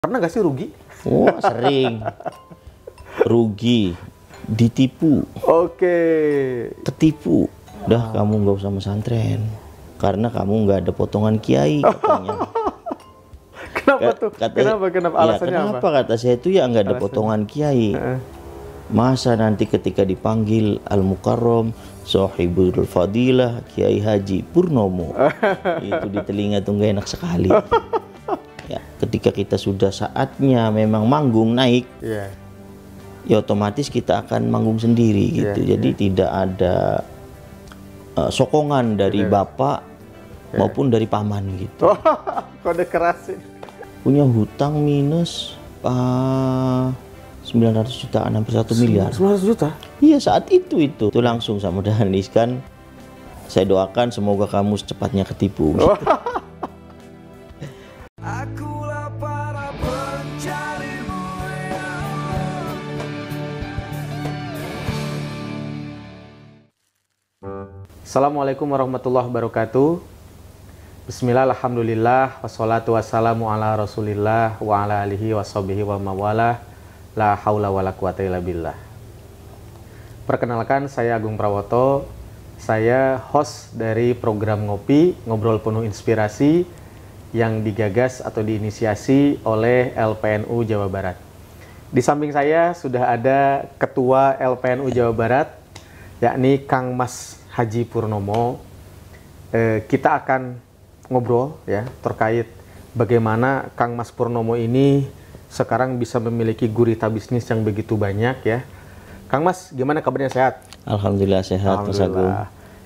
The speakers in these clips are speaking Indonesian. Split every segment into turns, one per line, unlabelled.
Pernah nggak sih rugi?
Oh, sering. Rugi, ditipu,
Oke.
ketipu. Udah kamu nggak usah pesantren karena kamu nggak ada potongan kiai katanya.
Kenapa tuh? Kenapa alasannya
kenapa
apa?
kata saya itu ya nggak ada
Alasannya?
potongan kiai. Masa nanti ketika dipanggil Al-Mukarram Sohibul Fadilah Kiai Haji Purnomo itu di telinga tuh nggak enak sekali. Ya, ketika kita sudah saatnya memang manggung naik, ya otomatis kita akan manggung sendiri gitu. Jadi tidak ada sokongan dari bapak maupun dari paman gitu.
Kode keras sih.
Punya hutang minus 900 jutaan hampir 1 miliar.
900 juta?
Iya, saat itu langsung sama Danis kan. Saya doakan semoga kamu secepatnya ketipu. Gitu.
Akulah para pencarimu ya
Assalamualaikum warahmatullahi wabarakatuh. Bismillah, alhamdulillah, wassalatu wassalamu ala rasulillah wa ala alihi wa sahbihi wa mawalah. La haula wa la quwata illa billah. Perkenalkan, saya Agung Prawoto. Saya host dari program Ngopi, Ngobrol Penuh Inspirasi, yang digagas atau diinisiasi oleh LPNU Jawa Barat. Di samping saya sudah ada Ketua LPNU Jawa Barat, yakni Kang Mas Haji Purnomo. Kita akan ngobrol ya terkait bagaimana Kang Mas Purnomo ini sekarang bisa memiliki gurita bisnis yang begitu banyak ya. Kang Mas, gimana kabarnya, sehat?
Alhamdulillah sehat, Mas Agung.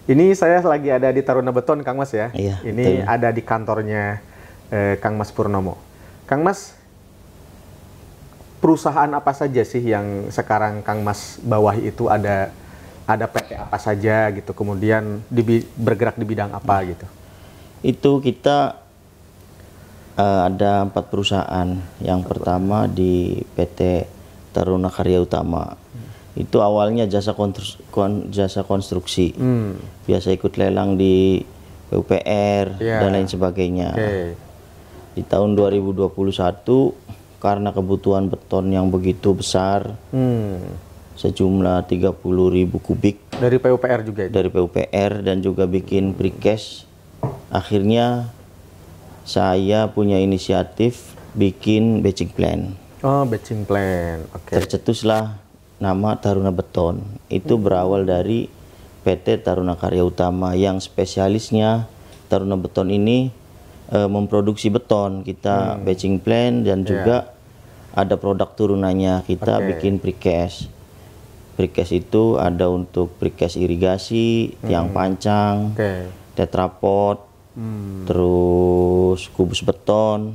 Ini saya lagi ada di Taruna Beton, Kang Mas ya.
Iya,
ini
betul.
ada di kantornya Kang Mas Purnomo. Kang Mas, perusahaan apa saja sih yang sekarang Kang Mas bawahi itu, ada PT apa saja gitu, kemudian bergerak di bidang apa gitu?
Itu kita ada 4 perusahaan. Yang pertama di PT Taruna Karya Utama. Itu awalnya jasa konstruksi. Biasa ikut lelang di PUPR dan lain sebagainya. Di tahun 2021 karena kebutuhan beton yang begitu besar, sejumlah 30.000 kubik
dari PUPR juga itu?
Dari PUPR dan juga bikin precast. Akhirnya saya punya inisiatif bikin batching plan.
Oh, batching plan. Oke.
Tercetuslah nama Taruna Beton. Itu berawal dari PT Taruna Karya Utama yang spesialisnya Taruna Beton ini memproduksi beton. Kita batching plan dan juga ada produk turunannya. Kita bikin precast. Precast itu ada untuk precast irigasi, tiang pancang, tetrapod, terus kubus beton,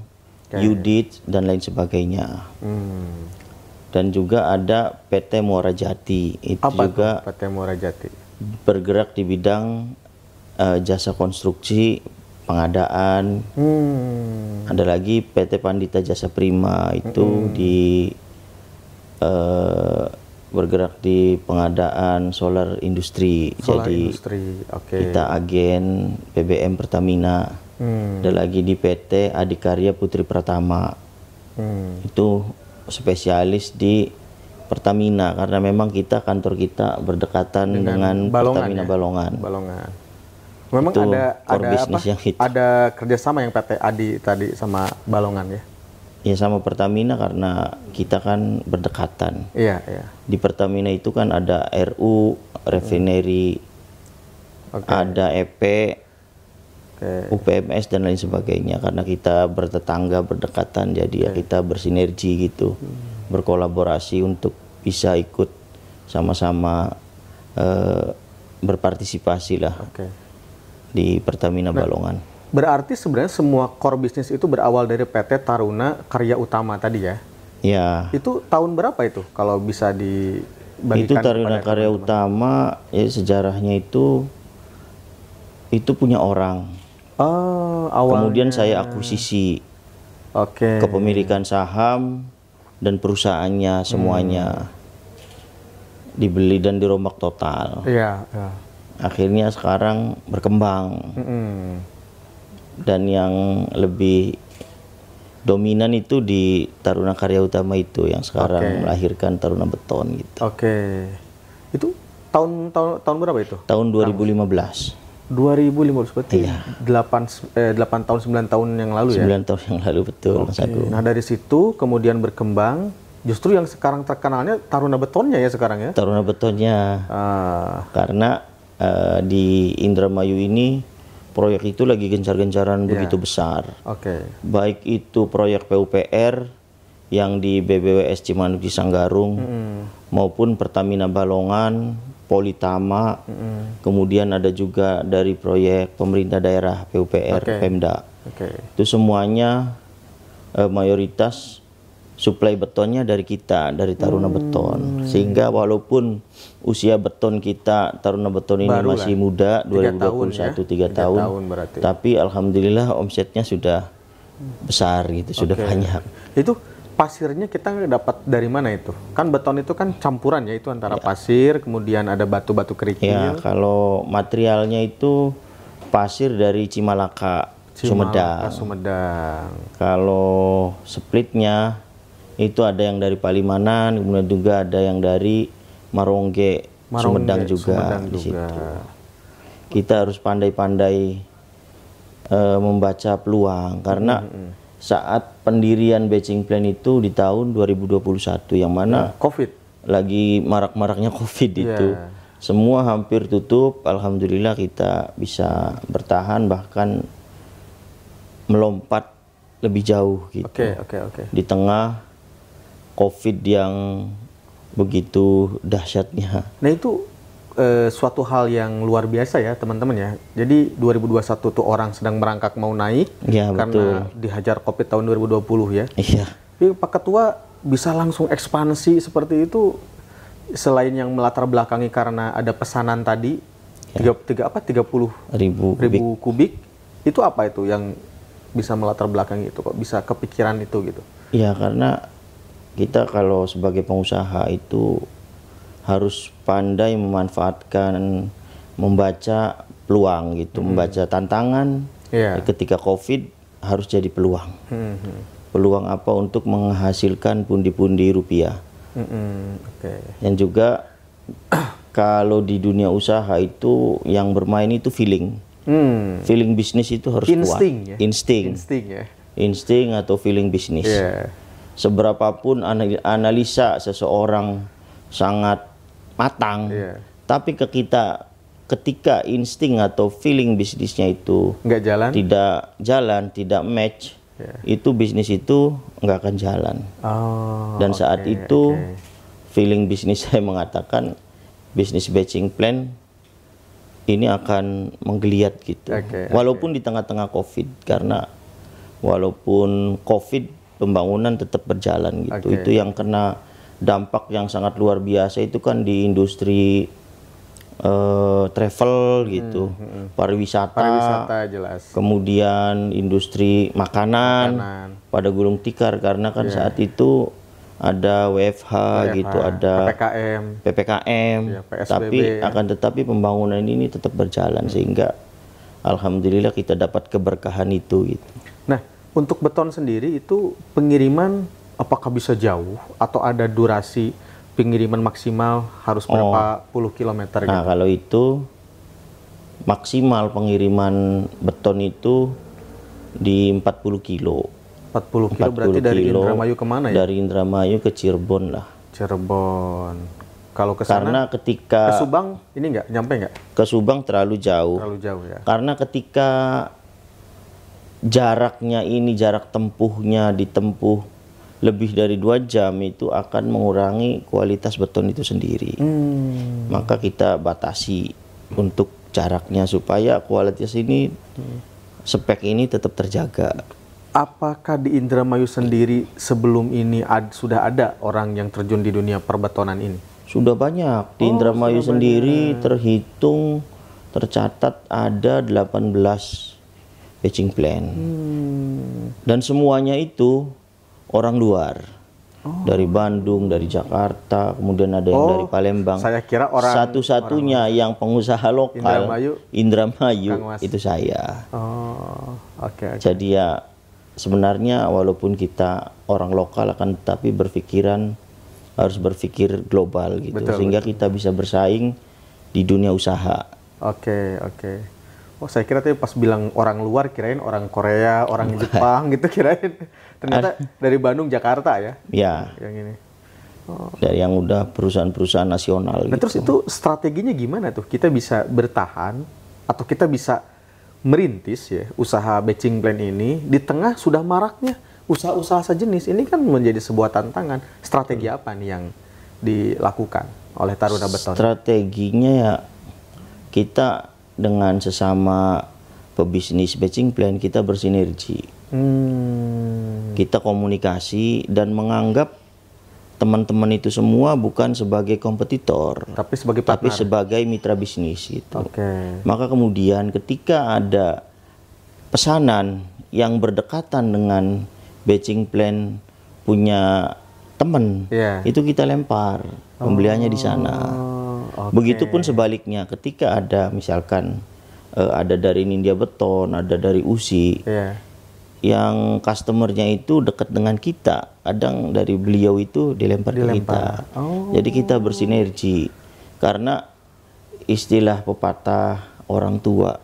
unit dan lain sebagainya. Dan juga ada PT Muara Jati. Itu
apa
juga
tuh, PT Muara Jati? Bergerak
di bidang jasa konstruksi, pengadaan. Ada lagi PT Pandita Jasa Prima, itu bergerak di pengadaan solar industri. Jadi kita agen BBM Pertamina. Ada lagi di PT Adikarya Putri Pratama. Itu spesialis di Pertamina karena memang kantor kita berdekatan dengan Pertamina ya? Balongan.
Memang
itu
ada kerjasama yang PT Adi tadi sama Balongan ya?
Ya, sama Pertamina karena kita kan berdekatan.
Iya.
Di Pertamina itu kan ada RU, refinery, ada EP, UPMS dan lain sebagainya. Karena kita bertetangga, berdekatan, jadi ya kita bersinergi gitu, berkolaborasi untuk bisa ikut sama-sama berpartisipasi lah di Pertamina Balongan.
Berarti sebenarnya semua core bisnis itu berawal dari PT Taruna Karya Utama tadi ya?
Ya.
Itu tahun berapa itu kalau bisa dibagikan?
Itu Taruna Karya Utama ya, sejarahnya itu punya orang.
Oh, awalnya.
Kemudian saya akuisisi. Kepemilikan saham dan perusahaannya semuanya dibeli dan dirombak total.
Iya.
Akhirnya sekarang berkembang. Dan yang lebih Dominan itu di Taruna Karya Utama itu yang sekarang
Oke.
melahirkan Taruna Beton gitu.
Oke. Itu tahun berapa itu?
Tahun 2015.
2015 berarti
Iya.
8 tahun 9 tahun yang lalu ya.
9 tahun yang lalu betul Mas
Oke.
Agung.
Nah, dari situ kemudian berkembang justru yang sekarang terkenalnya Taruna Betonnya ya sekarang ya.
Taruna Betonnya
Ah,
karena di Indramayu ini proyek itu lagi gencar-gencaran begitu besar.
oke.
Baik itu proyek PUPR yang di BBWS Cimanuk di Sanggarung maupun Pertamina Balongan, Politama, kemudian ada juga dari proyek pemerintah daerah PUPR,
Oke.
Pemda.
Oke.
Itu semuanya mayoritas suplai betonnya dari kita, dari Taruna Beton. Sehingga walaupun usia beton kita Taruna Beton ini
Baru
masih
lah.
muda,
3 tahun
2021
ya?
3
3
tahun,
tahun berarti.
tapi alhamdulillah omsetnya sudah besar gitu, sudah
Oke.
banyak.
Itu pasirnya kita dapat dari mana itu? Kan beton itu kan campuran ya, itu antara pasir, kemudian ada batu-batu kerikil.
Ya, kalau materialnya itu pasir dari Cimalaka, Sumedang.
Sumedang.
Kalau splitnya itu ada yang dari Palimanan, kemudian juga ada yang dari Marongge, Sumedang juga
Sumedang
di
juga.
situ. Kita harus pandai-pandai membaca peluang karena saat pendirian batching plan itu di tahun 2021 yang mana
COVID.
lagi marak-maraknya COVID itu.
Iya.
Semua hampir tutup, alhamdulillah kita bisa bertahan bahkan melompat lebih jauh gitu.
Oke.
Di tengah COVID yang begitu dahsyatnya.
Nah, itu suatu hal yang luar biasa ya teman-teman ya. Jadi 2021 tuh orang sedang merangkak mau naik
Ya,
karena dihajar COVID tahun 2020 ya.
Iya,
Tapi Pak Ketua bisa langsung ekspansi seperti itu selain yang melatar belakangi karena ada pesanan tadi 30
ribu kubik.
ribu kubik, itu apa itu yang bisa melatar belakangi itu kok bisa kepikiran itu gitu?
Ya, karena kita kalau sebagai pengusaha itu harus pandai memanfaatkan, membaca peluang gitu, membaca tantangan.
Iya.
Ketika COVID harus jadi peluang. Peluang apa untuk menghasilkan pundi-pundi rupiah.
Oke.
Dan juga kalau di dunia usaha itu yang bermain itu feeling. Feeling bisnis itu harus
Insting
kuat.
ya?
Insting.
Insting ya.
Insting atau feeling bisnis.
Iya.
Seberapapun analisa seseorang sangat matang,
Iya.
tapi ketika insting atau feeling bisnisnya itu
Nggak jalan?
tidak match, itu bisnis itu nggak akan jalan.
Oh.
Dan saat
oke,
itu
oke.
feeling bisnis saya mengatakan bisnis batching plan ini akan menggeliat gitu.
Oke,
Walaupun di tengah-tengah COVID, karena walaupun COVID pembangunan tetap berjalan gitu.
Oke.
Itu yang kena dampak yang sangat luar biasa itu kan di industri travel gitu,
Pariwisata jelas.
kemudian industri makanan pada gulung tikar karena kan saat itu ada WFH gitu, ada PPKM,
Ya, PSBB,
tapi akan tetapi pembangunan ini tetap berjalan sehingga alhamdulillah kita dapat keberkahan itu gitu.
Nah, untuk beton sendiri itu pengiriman apakah bisa jauh atau ada durasi pengiriman maksimal harus berapa puluh kilometer
Nah,
gitu?
kalau itu maksimal pengiriman beton itu di 40 kilo.
40 kilo berarti
40
dari
kilo
Indramayu kemana ya?
Dari Indramayu ke Cirebon lah.
Cirebon. Kalau ke sana
Karena ketika
ke Subang ini nggak nyampe nggak?
ke Subang terlalu jauh.
Terlalu jauh ya.
Karena ketika jaraknya ini, jarak tempuhnya ditempuh lebih dari 2 jam itu akan mengurangi kualitas beton itu sendiri. Maka kita batasi untuk jaraknya supaya kualitas ini, spek ini tetap terjaga.
Apakah di Indramayu sendiri sebelum ini sudah ada orang yang terjun di dunia perbetonan ini?
Sudah banyak. Di Indramayu sendiri tercatat ada 18 batching plan. Dan semuanya itu orang luar. Dari Bandung, dari Jakarta, kemudian ada yang dari Palembang.
Saya kira orang
satu-satunya yang pengusaha lokal
Indramayu
itu saya.
Oh, oke.
Jadi ya sebenarnya walaupun kita orang lokal akan tetapi harus berpikir global gitu,
Betul,
sehingga kita bisa bersaing di dunia usaha.
Oke, oke. Oh, saya kira tadi pas bilang orang luar kirain orang Korea, orang Jepang gitu kirain. Ternyata dari Bandung, Jakarta ya.
Ya,
Yang ini.
dari yang udah perusahaan-perusahaan nasional
Nah,
gitu.
terus itu strateginya gimana tuh? Kita bisa bertahan atau kita bisa merintis ya usaha batching plant ini di tengah sudah maraknya usaha-usaha sejenis. Ini kan menjadi sebuah tantangan. Strategi apa nih yang dilakukan oleh Taruna Beton?
Strateginya ya kita dengan sesama pebisnis batching plant kita bersinergi. Kita komunikasi dan menganggap teman-teman itu semua bukan sebagai kompetitor,
Tapi sebagai
tapi
partner.
sebagai mitra bisnis gitu.
Oke.
Maka kemudian ketika ada pesanan yang berdekatan dengan batching plant punya teman,
Iya.
itu kita lempar pembeliannya di sana.
Oh, oke.
Begitupun sebaliknya, ketika ada misalkan ada dari Nindya Beton, ada dari USI,
Iya.
yang customernya itu dekat dengan kita, kadang dari beliau itu dilempar ke kita.
Oh.
Jadi kita bersinergi, karena istilah pepatah orang tua,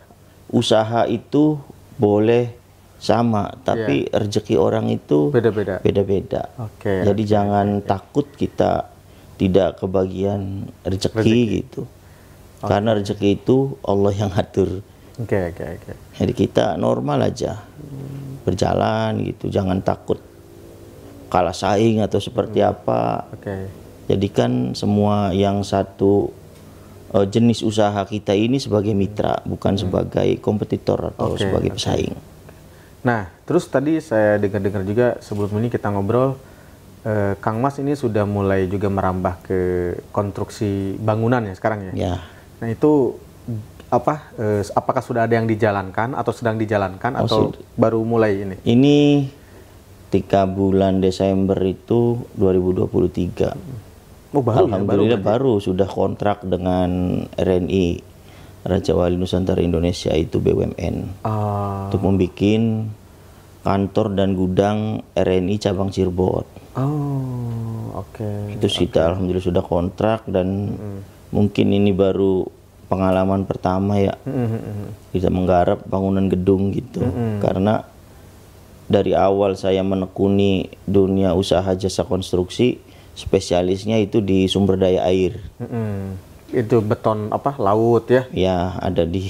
usaha itu boleh sama, tapi rezeki orang itu
Beda-beda.
beda-beda.
Oke.
Jadi jangan takut kita tidak kebagian rezeki gitu. Karena rezeki itu Allah yang atur.
Oke, oke, oke.
Jadi kita normal aja berjalan gitu, jangan takut kalah saing atau seperti apa.
Oke.
Jadikan semua yang satu jenis usaha kita ini sebagai mitra, bukan sebagai kompetitor atau
Oke,
sebagai
oke.
pesaing.
Nah, terus tadi saya dengar-dengar juga sebelum ini kita ngobrol, Kang Mas ini sudah mulai juga merambah ke konstruksi bangunan ya sekarang ya.
Ya,
Nah itu apa? Apakah sudah ada yang dijalankan atau sedang dijalankan atau baru mulai ini?
ini ketika bulan Desember itu 2023.
Oh baru ya,
Alhamdulillah baru sudah kontrak dengan RNI, Raja Wali Nusantara Indonesia itu BUMN,
Ah,
untuk membuat kantor dan gudang RNI cabang Cirebon.
oh, oke.
Itu kita alhamdulillah sudah kontrak, dan mungkin ini baru pengalaman pertama ya kita menggarap bangunan gedung gitu. Karena dari awal saya menekuni dunia usaha jasa konstruksi, spesialisnya itu di sumber daya air.
Itu beton apa? Laut ya?
Ya, ada di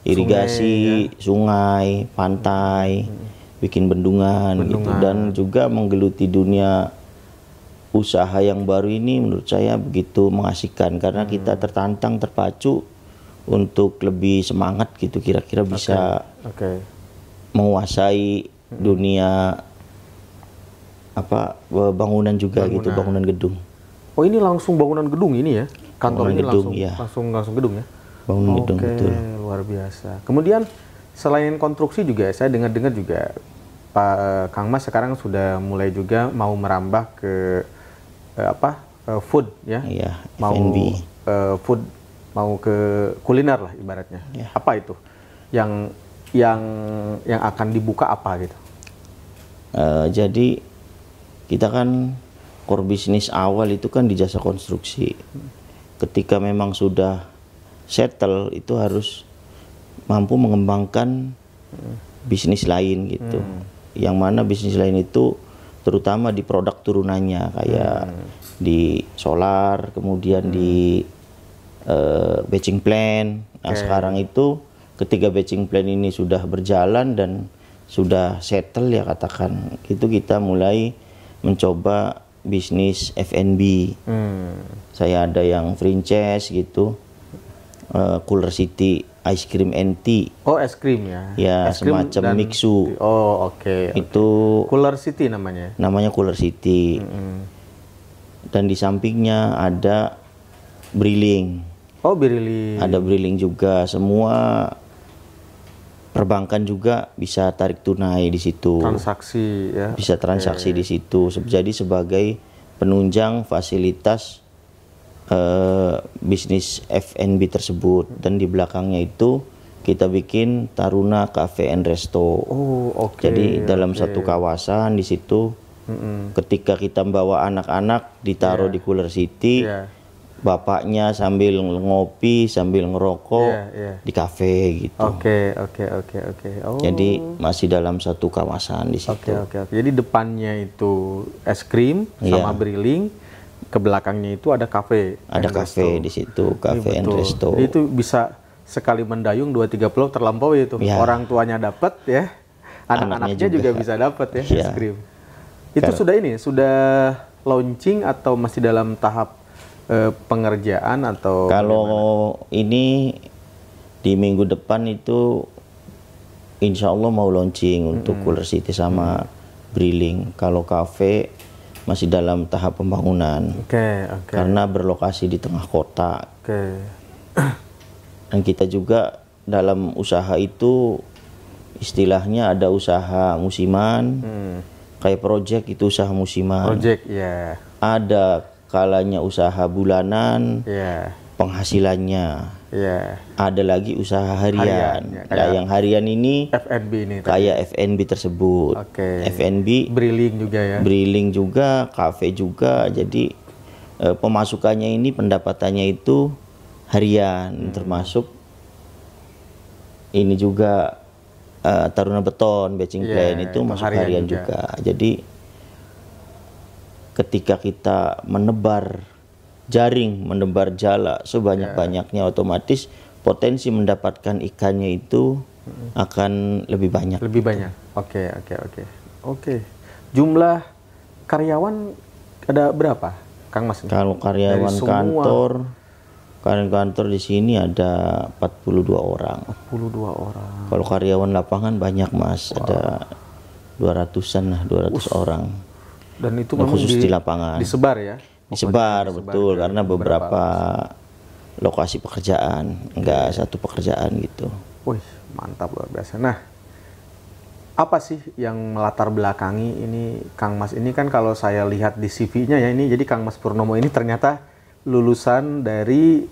irigasi, sungai, pantai, bikin bendungan gitu, dan juga menggeluti dunia usaha yang baru ini menurut saya begitu mengasihkan, karena kita tertantang, terpacu untuk lebih semangat gitu, kira-kira bisa
Oke.
menguasai dunia apa bangunan juga gitu, bangunan gedung.
Oh ini langsung bangunan gedung ini ya? Kantor
Bangunan
ini
gedung,
langsung,
ya.
langsung gedung ya?
Bangunan gedung,
Oke,
betul.
luar biasa. Kemudian selain konstruksi juga, saya dengar-dengar juga Pak Kang Mas sekarang sudah mulai juga mau merambah ke food ya?
Iya,
Mau
F&B.
food, mau ke kuliner lah ibaratnya.
Ya.
Apa itu? Yang akan dibuka apa gitu?
Jadi kita kan core bisnis awal itu kan di jasa konstruksi. Ketika memang sudah settle, itu harus mampu mengembangkan bisnis lain gitu. Yang mana bisnis lain itu terutama di produk turunannya, kayak di solar, kemudian di batching plant. Nah, sekarang itu ketika batching plant ini sudah berjalan dan sudah settle ya katakan, itu kita mulai mencoba bisnis F&B. Saya ada yang franchise gitu, Cooler City Ice Cream and Tea.
Oh es krim ya?
Ya,
Es krim
semacam
dan-
mixu.
Oh oke.
Itu
Cooler City namanya.
namanya Cooler City. Dan di sampingnya ada Briling.
Oh Birili.
Ada Briling juga. Semua perbankan juga bisa tarik tunai di situ.
Transaksi ya.
Bisa transaksi di situ. Jadi sebagai penunjang fasilitas bisnis F&B tersebut. Dan di belakangnya itu kita bikin Taruna Cafe and Resto.
Oh, oke.
Jadi dalam satu kawasan di situ, ketika kita bawa anak-anak ditaruh di Cooler City,
Iya.
bapaknya sambil ngopi, sambil ngerokok di kafe gitu.
Oke. Oh.
Jadi masih dalam satu kawasan di situ.
Oke. Jadi depannya itu es krim sama briling, ke belakangnya itu ada kafe.
Ada
and
kafe
resto.
di situ, Cafe and
Betul.
Resto.
Jadi itu bisa sekali mendayung 2-3 pulau terlampaui itu.
Ya.
Orang tuanya dapat ya, anak-anaknya juga bisa dapat ya es
Ya.
krim. Itu sudah launching atau masih dalam tahap pengerjaan atau
Kalau ini di minggu depan itu insya Allah mau launching untuk Cooler City sama Briling. Kalau kafe masih dalam tahap pembangunan
Oke.
karena berlokasi di tengah kota.
Oke.
Dan kita juga dalam usaha itu istilahnya ada usaha musiman, kayak project itu usaha musiman.
Project ya.
Ada kalanya usaha bulanan,
Ya.
penghasilannya.
Ya.
Ada lagi usaha harian.
Harian, ya,
Nah, yang harian ini
F&B ini tadi.
kayak F&B tersebut.
Oke.
F&B,
Briling juga ya.
briling juga, kafe juga. Jadi pemasukannya ini, pendapatannya itu harian, termasuk ini juga Taruna Beton, batching
Iya,
plan itu
itu
masuk
harian
harian juga. Jadi ketika kita menebar jaring, menebar jala sebanyak-banyaknya, otomatis potensi mendapatkan ikannya itu akan lebih banyak.
Lebih banyak. Oke. Jumlah karyawan ada berapa, Kang Mas?
Kalau karyawan
Dari semua.
kantor di sini ada 42 orang.
42 orang.
Kalau karyawan lapangan banyak Mas, ada 200-an lah, 200 orang.
Dan itu memang
Khusus di lapangan.
disebar ya?
Disebar betul, karena beberapa lokasi pekerjaan, enggak satu pekerjaan gitu.
Wih, mantap luar biasa. Nah, apa sih yang melatar belakangi ini Kang Mas ini? Kan kalau saya lihat di CV-nya ya ini, jadi Kang Mas Purnomo ini ternyata lulusan dari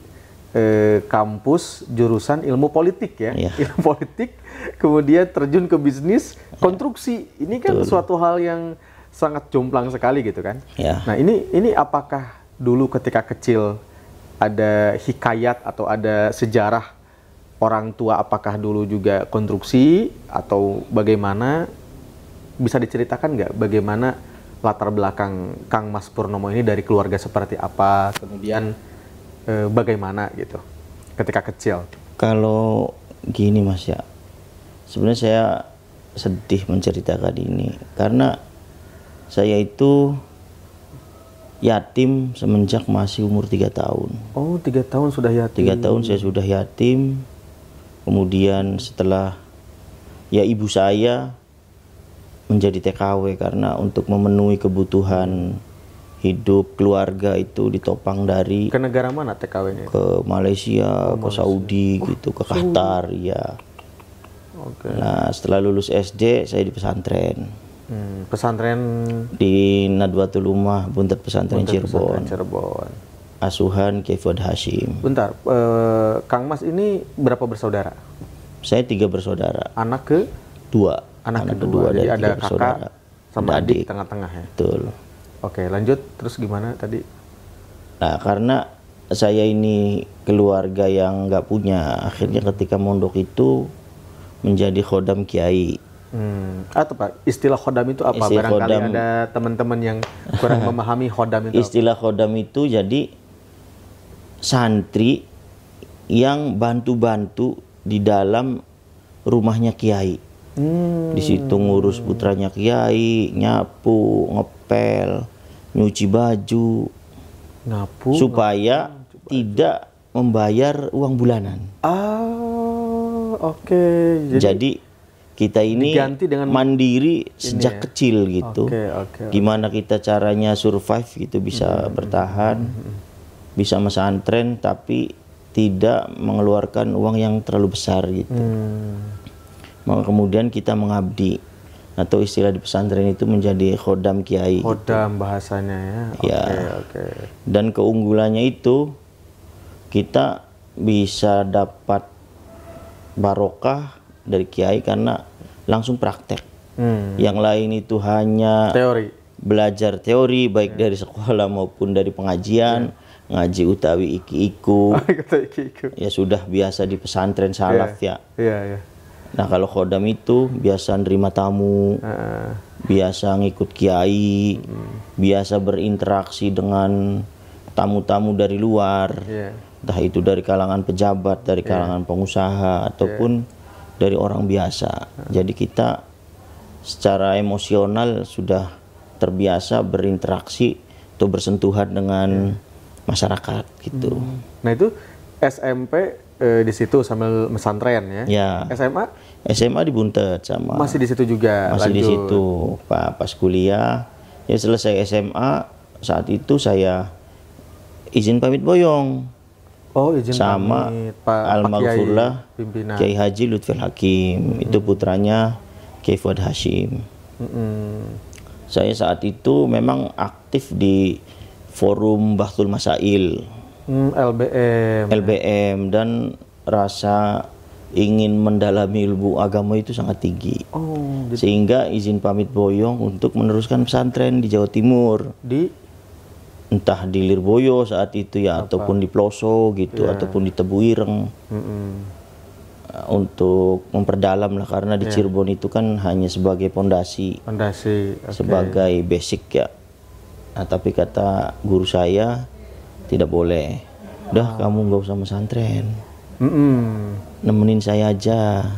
kampus jurusan ilmu politik ya.
Iya.
Ilmu politik, kemudian terjun ke bisnis konstruksi. Ini kan suatu hal yang sangat jomplang sekali gitu kan.
Ya.
Nah, ini apakah dulu ketika kecil ada hikayat atau ada sejarah orang tua, apakah dulu juga konstruksi atau bagaimana? Bisa diceritakan nggak bagaimana latar belakang Kang Mas Purnomo ini, dari keluarga seperti apa, kemudian bagaimana gitu ketika kecil?
Kalau gini Mas ya, sebenarnya saya sedih menceritakan ini karena saya itu yatim semenjak masih umur 3 tahun.
Oh, 3 tahun sudah yatim.
3 tahun saya sudah yatim. Kemudian setelah ya ibu saya menjadi TKW karena untuk memenuhi kebutuhan hidup keluarga itu ditopang dari
Ke negara mana TKW-nya?
ke Malaysia, ke Saudi gitu, ke Qatar ya.
Oke.
Nah, setelah lulus SD saya di pesantren
Pesantren
di Nadwatul Ummah Buntet Pesantren Cirebon.
Cirebon.
Asuhan Kiai Fuad Hashim.
Bentar, Kang Mas ini berapa bersaudara?
Saya 3 bersaudara.
Anak ke?
Anak
kedua.
dari
Jadi ada
3 bersaudara.
kakak sama
Ada
adik tengah-tengah ya.
Betul.
Oke, lanjut. Terus gimana tadi?
Nah, karena saya ini keluarga yang nggak punya, akhirnya ketika mondok itu menjadi khodam kiai.
Atau Pak, istilah khodam itu apa?
Istilah
Barangkali
khodam-
ada teman-teman yang kurang memahami khodam itu apa?
Istilah khodam itu jadi santri yang bantu-bantu di dalam rumahnya kiai. Di situ ngurus putranya kiai, nyapu, ngepel, nyuci baju,
Ngapu.
supaya tidak membayar uang bulanan.
Oke.
Jadi kita ini
diganti dengan
mandiri sejak
ya?
kecil gitu.
Oke.
Gimana kita caranya survive gitu, bisa bertahan, bisa mesantren tapi tidak mengeluarkan uang yang terlalu besar gitu. Maka kemudian kita mengabdi, atau istilah di pesantren itu menjadi khodam kiai.
Khodam bahasanya ya. Oke.
Dan keunggulannya itu kita bisa dapat barokah dari kiai karena langsung praktek. Yang lain itu hanya
Teori.
belajar teori baik dari sekolah maupun dari pengajian, ngaji utawi iki-iku.
Kata Iki.
Ya sudah biasa di pesantren salaf ya.
Iya, iya.
Nah kalau khodam itu biasa nerima tamu, biasa ngikut kiai, biasa berinteraksi dengan tamu-tamu dari luar,
Iya.
entah itu dari kalangan pejabat, dari kalangan pengusaha, ataupun dari orang biasa. Jadi kita secara emosional sudah terbiasa berinteraksi atau bersentuhan dengan masyarakat gitu.
Nah itu SMP di situ sambil mesantren ya.
Ya.
SMA
SMA di Buntet sama.
masih di situ juga.
Masih di
lanjut.
situ pas kuliah. Ya selesai SMA saat itu saya izin pamit boyong
Oh izin
sama
pamit, Pak
almarhumlah
Kiai pimpinan.
Kiai Haji Lutfil Hakim. Itu putranya Kiai Fuad Hashim. Saya saat itu memang aktif di forum Bahtul Masail, LBM, dan rasa ingin mendalami ilmu agama itu sangat tinggi.
Oh,
Sehingga izin pamit boyong untuk meneruskan pesantren di Jawa Timur. Entah di Lirboyo saat itu ya, ataupun di Ploso gitu, ataupun di Tebu Ireng. Untuk memperdalam lah, karena di Cirebon itu kan hanya sebagai pondasi,
Fondasi. Oke.
sebagai basic ya. Nah, tapi kata guru saya tidak boleh. Udah kamu nggak usah pesantren, nemenin saya aja,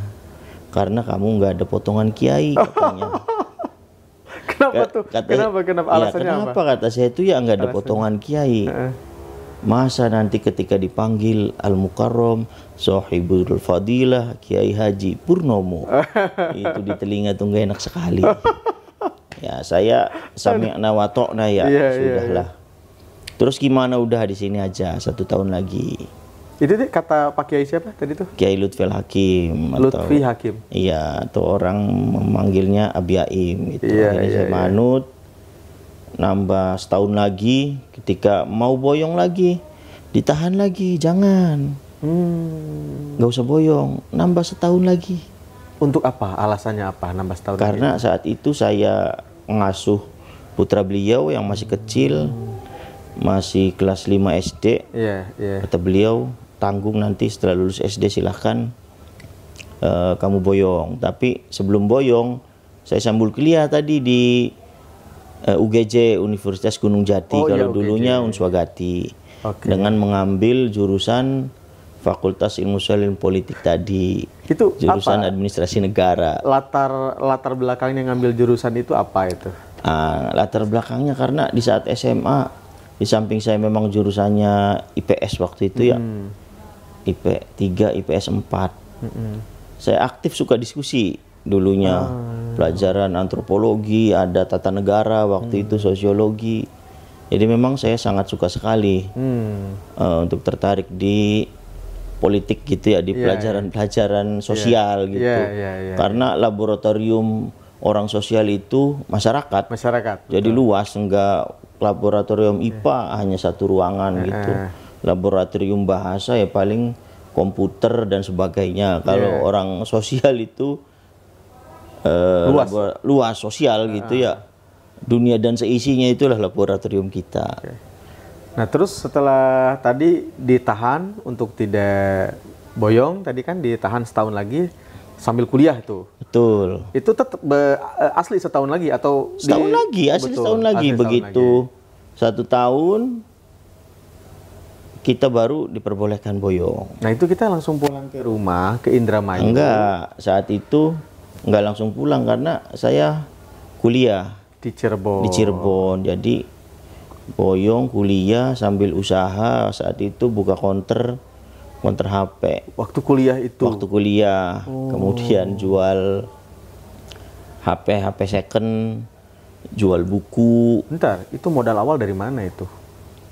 karena kamu nggak ada potongan kiai katanya.
Kenapa tuh? Kenapa
Ya,
alasannya
kenapa kata saya itu ya nggak ada potongan kiai. Masa nanti ketika dipanggil Al-Mukarram Sohibul Fadilah Kiai Haji Purnomo itu di telinga tuh nggak enak sekali. Ya saya sami'na wa ta'na ya, sudahlah. Terus gimana, udah di sini aja 1 tahun lagi.
Itu deh kata Pak Kiai siapa tadi tuh?
Kiai Lutfil Hakim
Lutfi Hakim.
Iya, atau orang memanggilnya Abi Aim gitu. Akhirnya saya manut, nambah setahun lagi. Ketika mau boyong lagi, ditahan lagi, jangan, nggak usah boyong, nambah setahun lagi.
Untuk apa? Alasannya apa? Nambah setahun
Karena saat itu saya ngasuh putra beliau yang masih kecil, masih kelas 5 SD.
Iya.
Kata beliau, tanggung nanti setelah lulus SD silahkan kamu boyong. Tapi sebelum boyong, saya sambul kuliah tadi di UGJ, Universitas Gunung Jati. Kalau dulunya Unswagati. Dengan mengambil jurusan Fakultas Ilmu Sosial dan Politik tadi.
Itu
jurusan
apa?
Administrasi Negara.
Latar belakangnya ngambil jurusan itu apa itu?
Latar belakangnya karena di saat SMA, di samping saya memang jurusannya IPS waktu itu ya, IP 3, IPS 4. Saya aktif suka diskusi dulunya, pelajaran antropologi, ada tata negara waktu itu, sosiologi. Jadi memang saya sangat suka sekali untuk tertarik di politik gitu ya, di pelajaran-pelajaran sosial gitu. Karena laboratorium orang sosial itu masyarakat. Jadi luas, enggak laboratorium IPA hanya satu ruangan gitu. Laboratorium bahasa ya paling komputer dan sebagainya. Kalau orang sosial itu luas sosial gitu ya. Dunia dan seisinya itulah laboratorium kita.
Nah terus setelah tadi ditahan untuk tidak boyong, tadi kan ditahan setahun lagi sambil kuliah itu.
Betul.
Itu tetap asli setahun lagi atau
setahun lagi, asli setahun lagi. Begitu 1 tahun kita baru diperbolehkan boyong.
Nah itu kita langsung pulang ke rumah, ke Indramayu.
Enggak, saat itu enggak langsung pulang karena saya kuliah
di Cirebon.
Di Cirebon. Jadi boyong, kuliah sambil usaha. Saat itu buka counter HP.
Waktu kuliah itu?
Waktu kuliah. Kemudian jual HP second, jual buku.
Bentar, itu modal awal dari mana itu?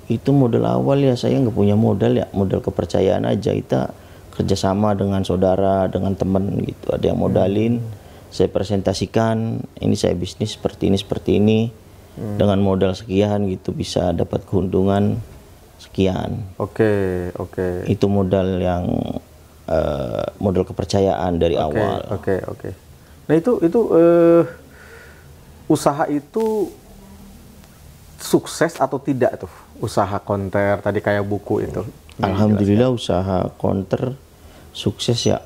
Itu modal awal ya, saya nggak punya modal ya, modal kepercayaan aja. Kita kerjasama dengan saudara, dengan teman gitu. Ada yang modalin, saya presentasikan, ini saya bisnis seperti ini, dengan modal sekian gitu bisa dapat keuntungan sekian.
Oke.
Itu modal yang modal kepercayaan dari awal.
Oke. Nah itu usaha itu sukses atau tidak tuh? Usaha konter tadi kayak buku itu.
Alhamdulillah usaha konter sukses ya.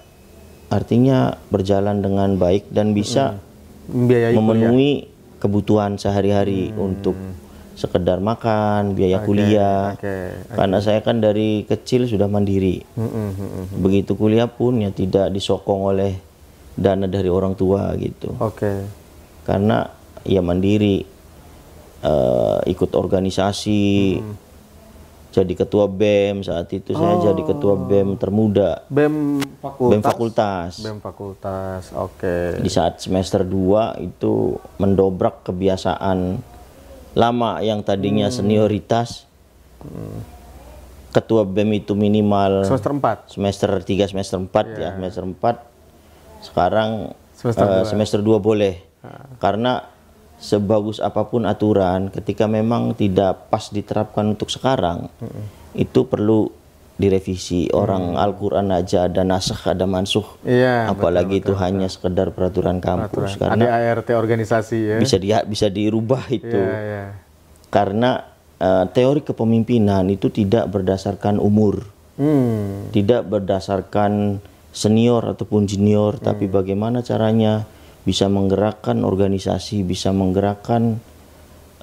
Artinya berjalan dengan baik dan bisa
Membiayai
memenuhi kebutuhan sehari-hari untuk sekedar makan, biaya kuliah. Karena saya kan dari kecil sudah mandiri. Begitu kuliah pun ya tidak disokong oleh dana dari orang tua gitu. Karena ya mandiri, ikut organisasi, jadi ketua BEM saat itu. Saya jadi ketua BEM termuda.
BEM
fakultas.
Oke.
Di saat semester 2 itu mendobrak kebiasaan lama yang tadinya senioritas. Ketua BEM itu minimal semester 3, semester 4 ya, semester 4. Sekarang semester 2 boleh. Karena sebagus apapun aturan, ketika memang tidak pas diterapkan untuk sekarang, itu perlu direvisi. Orang Al-Quran aja ada nasakh, ada mansuh, apalagi itu hanya sekedar peraturan kampus. Karena
ada ART organisasi ya,
bisa dirubah itu. Karena teori kepemimpinan itu tidak berdasarkan umur, tidak berdasarkan senior ataupun junior, tapi bagaimana caranya bisa menggerakkan organisasi, bisa menggerakkan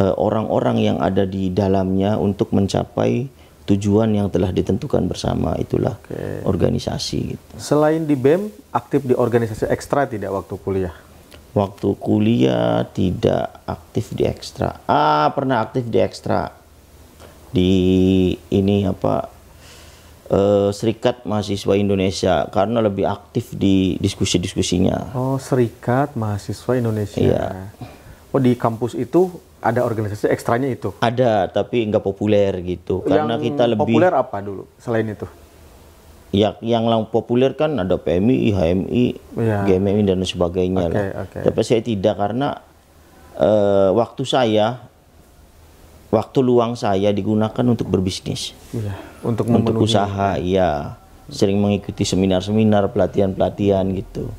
orang-orang yang ada di dalamnya untuk mencapai tujuan yang telah ditentukan bersama. Itulah organisasi gitu.
Selain di BEM, aktif di organisasi ekstra tidak waktu kuliah?
Waktu kuliah tidak aktif di ekstra. Pernah aktif di ekstra di ini Serikat Mahasiswa Indonesia, karena lebih aktif di diskusi-diskusinya.
Serikat Mahasiswa Indonesia.
Iya.
Di kampus itu ada organisasi ekstranya itu?
Ada, tapi nggak populer gitu. Karena kita lebih
populer apa dulu selain itu?
Ya, yang populer kan ada PMI, HMI, GMI dan sebagainya lah. Tapi saya tidak, karena waktu luang saya digunakan untuk berbisnis, untuk usaha, sering mengikuti seminar-seminar, pelatihan-pelatihan gitu,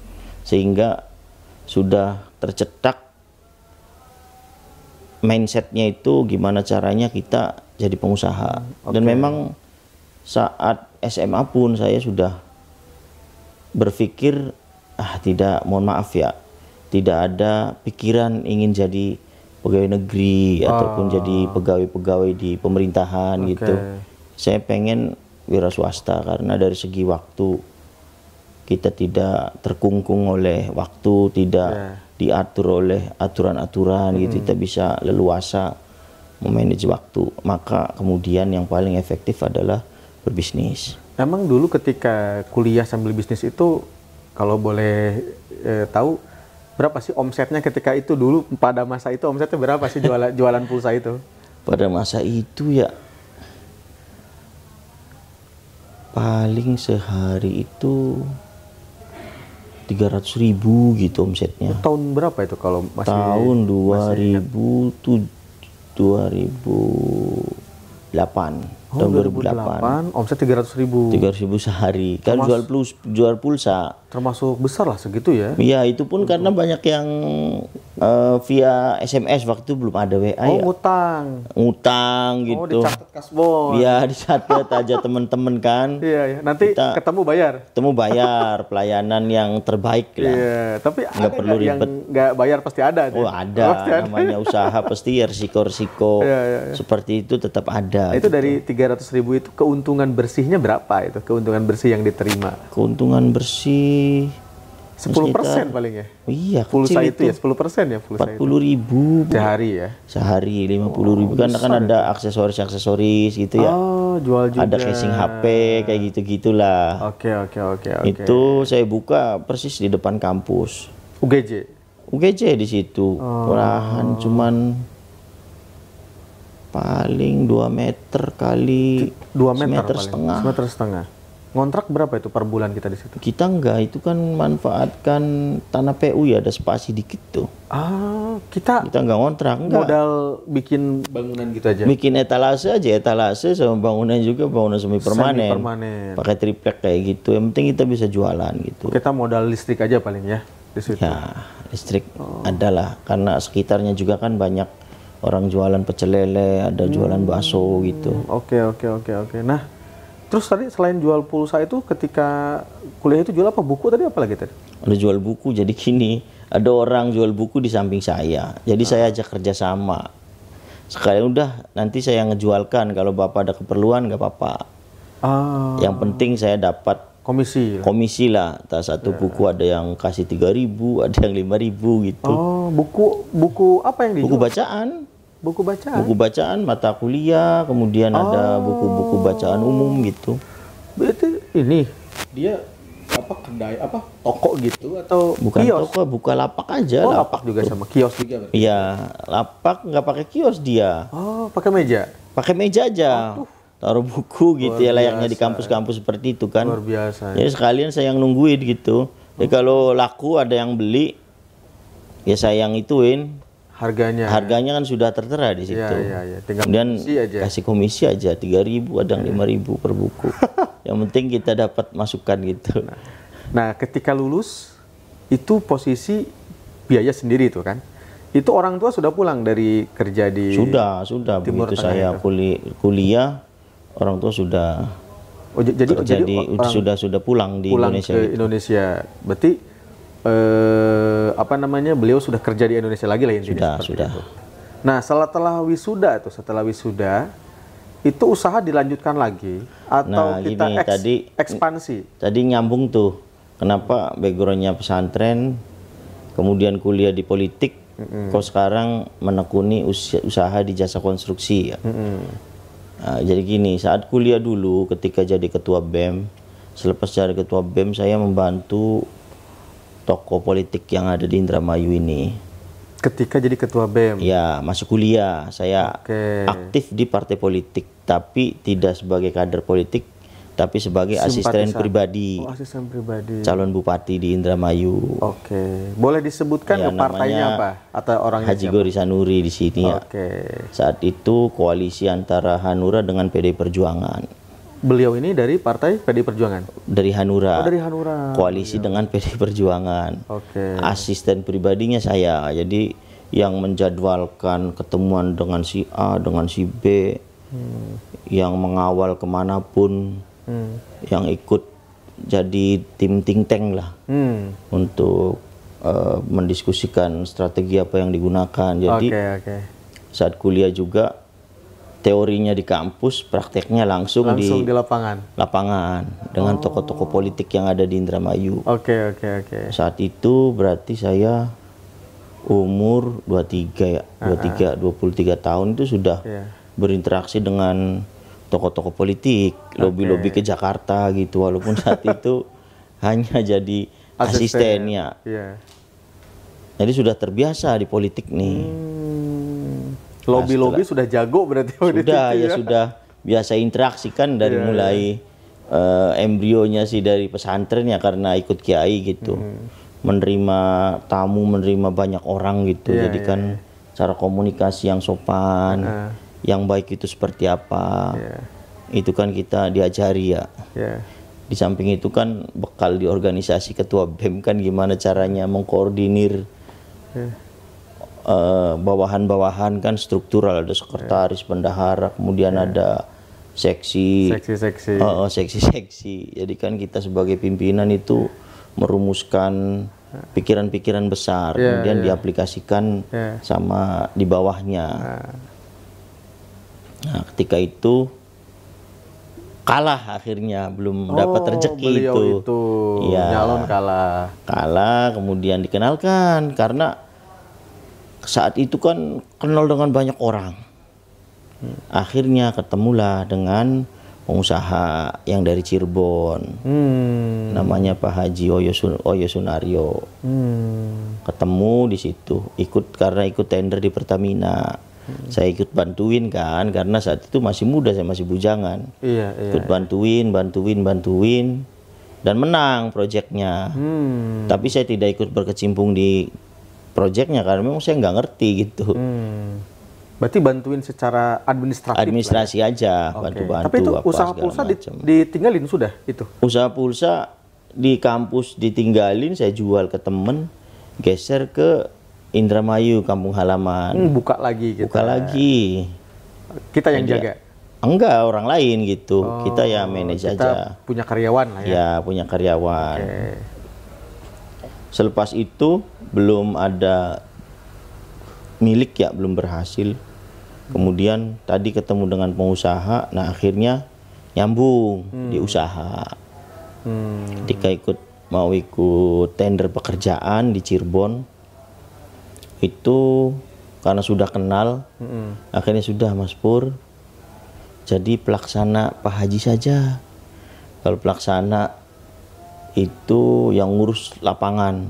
sehingga sudah tercetak mindsetnya itu gimana caranya kita jadi pengusaha. Dan memang saat SMA pun saya sudah berpikir, tidak ada pikiran ingin jadi pegawai negeri ataupun jadi pegawai-pegawai di pemerintahan gitu. Saya pengen wira swasta, karena dari segi waktu kita tidak terkungkung oleh waktu, tidak diatur oleh aturan-aturan gitu. Kita bisa leluasa memanage waktu. Maka kemudian yang paling efektif adalah berbisnis.
Emang dulu ketika kuliah sambil bisnis itu, kalau boleh tahu, berapa sih omsetnya ketika itu dulu, pada masa itu omsetnya berapa sih jualan pulsa itu?
Pada masa itu ya paling sehari itu 300.000 gitu omsetnya.
Tahun berapa itu kalau masih?
Tahun 2008. Tahun 2008.
Omset 300.000.
300.000 sehari. Kan jual pulsa.
Termasuk besar lah segitu ya?
Iya, itu pun karena banyak yang via SMS, waktu itu belum ada WA ya. Ngutang gitu.
Dicatat kasbon.
Iya, dicatat aja temen-temen kan.
Iya. Nanti ketemu bayar. Pelayanan yang terbaik lah. Iya, tapi
nggak perlu ribet.
Yang nggak bayar pasti ada.
Ada. Namanya usaha pasti ya risiko-risiko seperti itu tetap ada.
Itu gitu. Dari 300.000 itu keuntungan bersihnya berapa itu? Keuntungan bersih yang diterima?
Keuntungan bersih
10% paling ya?
Iya,
pulsa itu ya 10% ya pulsa
40.000
sehari ya?
Sehari 50.000 karena kan ada aksesoris gitu ya.
Jual juga.
Ada casing HP kayak gitu-gitulah.
Oke.
Itu saya buka persis di depan kampus. UGJ di situ. Lahan cuman paling 2 meter kali
2 meter
setengah.
Semeter setengah. Ngontrak berapa itu per bulan kita di situ?
Kita enggak, itu kan manfaatkan tanah PU ya, ada spasi dikit tuh.
Kita
Kita enggak ngontrak, enggak.
modal bikin bangunan gitu aja.
Bikin etalase aja, etalase sama bangunan juga bangunan semi permanen.
Permanen.
Pakai triplek kayak gitu. Yang penting kita bisa jualan gitu.
Kita modal listrik aja paling ya di situ.
Ya, listrik adalah karena sekitarnya juga kan banyak orang jualan pecel lele, ada jualan bakso gitu.
Oke. Nah, terus tadi selain jual pulsa itu ketika kuliah itu jual apa? Buku tadi apa lagi tadi?
Ada jual buku, jadi gini, ada orang jual buku di samping saya. Jadi saya ajak kerjasama. Sekalian udah, nanti saya ngejualkan. Kalau Bapak ada keperluan nggak apa-apa. Yang penting saya dapat komisi lah. Atas satu buku ada yang kasih 3.000, ada yang 5.000 gitu.
Buku apa yang dijual?
Buku bacaan.
Buku bacaan.
Buku bacaan, mata kuliah, kemudian ada buku-buku bacaan umum gitu.
Berarti ini dia kedai toko gitu atau
Bukan
kios?
toko, buka lapak aja.
Lapak juga sama kios juga berarti.
Iya, lapak nggak pakai kios dia.
Pakai meja.
Pakai meja aja. Taruh buku gitu ya, layaknya di kampus-kampus seperti itu kan.
Luar biasa.
Jadi sekalian saya yang nungguin gitu. Jadi kalau laku ada yang beli, ya saya yang ituin.
Harganya
kan sudah tertera di situ.
Iya. Tinggal
Kemudian
komisi aja.
kasih komisi aja 3.000, ada yang 5.000 per buku. Yang penting kita dapat masukan gitu.
Nah, ketika lulus itu posisi biaya sendiri itu kan. Itu orang tua sudah pulang dari kerja di
Sudah
Timur
begitu
Tengah
saya kuliah, orang tua sudah
jadi orang
sudah pulang di
pulang
Indonesia.
ke
gitu.
Indonesia. Berarti beliau sudah kerja di Indonesia lagi lah intinya.
Sudah.
Itu. Nah, setelah wisuda itu usaha dilanjutkan lagi atau
Nah,
kita
gini,
ekspansi?
Tadi nyambung tuh. Kenapa backgroundnya pesantren, kemudian kuliah di politik, kok sekarang menekuni usaha di jasa konstruksi ya. Nah, jadi gini, saat kuliah dulu ketika jadi ketua BEM, selepas jadi ketua BEM saya membantu tokoh politik yang ada di Indramayu ini.
Ketika jadi ketua BEM?
Ya, masuk kuliah. Saya aktif di partai politik, tapi tidak sebagai kader politik, tapi sebagai asisten pribadi.
Asisten pribadi.
Calon bupati di Indramayu.
Boleh disebutkan partainya apa? Atau orangnya
Haji Gori Sanuri di sini ya. Saat itu koalisi antara Hanura dengan PD Perjuangan.
Beliau ini dari partai PD Perjuangan?
Dari Hanura.
Dari Hanura.
Koalisi dengan PD Perjuangan. Asisten pribadinya saya. Jadi yang menjadwalkan ketemuan dengan si A, dengan si B, yang mengawal kemanapun, yang ikut jadi tim think tank lah untuk mendiskusikan strategi apa yang digunakan. Jadi saat kuliah juga teorinya di kampus, prakteknya langsung di lapangan dengan tokoh-tokoh politik yang ada di Indramayu. Saat itu berarti saya umur 23 tahun itu sudah berinteraksi dengan tokoh-tokoh politik, lobi-lobi ke Jakarta gitu, walaupun saat itu hanya jadi asistennya. Jadi sudah terbiasa di politik nih.
Lobby-lobby sudah jago berarti.
Sudah biasa interaksi kan dari mulai embrionya sih dari pesantren ya, karena ikut kiai gitu. Menerima tamu, menerima banyak orang gitu. Jadi kan cara komunikasi yang sopan, yang baik itu seperti apa. Itu kan kita diajari ya. Di samping itu kan bekal di organisasi ketua BEM kan gimana caranya mengkoordinir bawahan-bawahan kan struktural, ada sekretaris, bendahara, kemudian ada seksi. Jadi kan kita sebagai pimpinan itu merumuskan pikiran-pikiran besar, kemudian diaplikasikan sama di bawahnya. Nah, ketika itu kalah akhirnya, belum dapat rezeki itu.
Nyalon kalah,
kemudian dikenalkan karena saat itu kan kenal dengan banyak orang. Akhirnya ketemulah dengan pengusaha yang dari Cirebon, namanya Pak Haji Oyo Sunario. Ketemu di situ, karena ikut tender di Pertamina. Saya ikut bantuin kan, karena saat itu masih muda, saya masih bujangan.
Iya,
Ikut bantuin, dan menang proyeknya. Tapi saya tidak ikut berkecimpung di proyeknya karena memang saya nggak ngerti gitu.
Berarti bantuin secara administratif.
Administrasi aja,
Oke.
bantu-bantu.
Tapi itu
apa,
usaha
segala
pulsa
macam.
ditinggalin sudah itu.
Usaha pulsa di kampus ditinggalin, saya jual ke temen, geser ke Indramayu, kampung halaman.
Buka lagi gitu.
Buka lagi.
Kita yang
Jadi,
jaga.
Enggak, orang lain gitu. Kita ya manage
Kita
aja.
punya karyawan lah ya.
Ya, punya karyawan.
Oke.
Selepas itu belum ada milik ya, belum berhasil. Kemudian tadi ketemu dengan pengusaha, nah akhirnya nyambung di usaha. Ketika mau ikut tender pekerjaan di Cirebon, itu karena sudah kenal, akhirnya sudah Mas Pur, jadi pelaksana Pak Haji saja. Kalau pelaksana itu yang ngurus lapangan,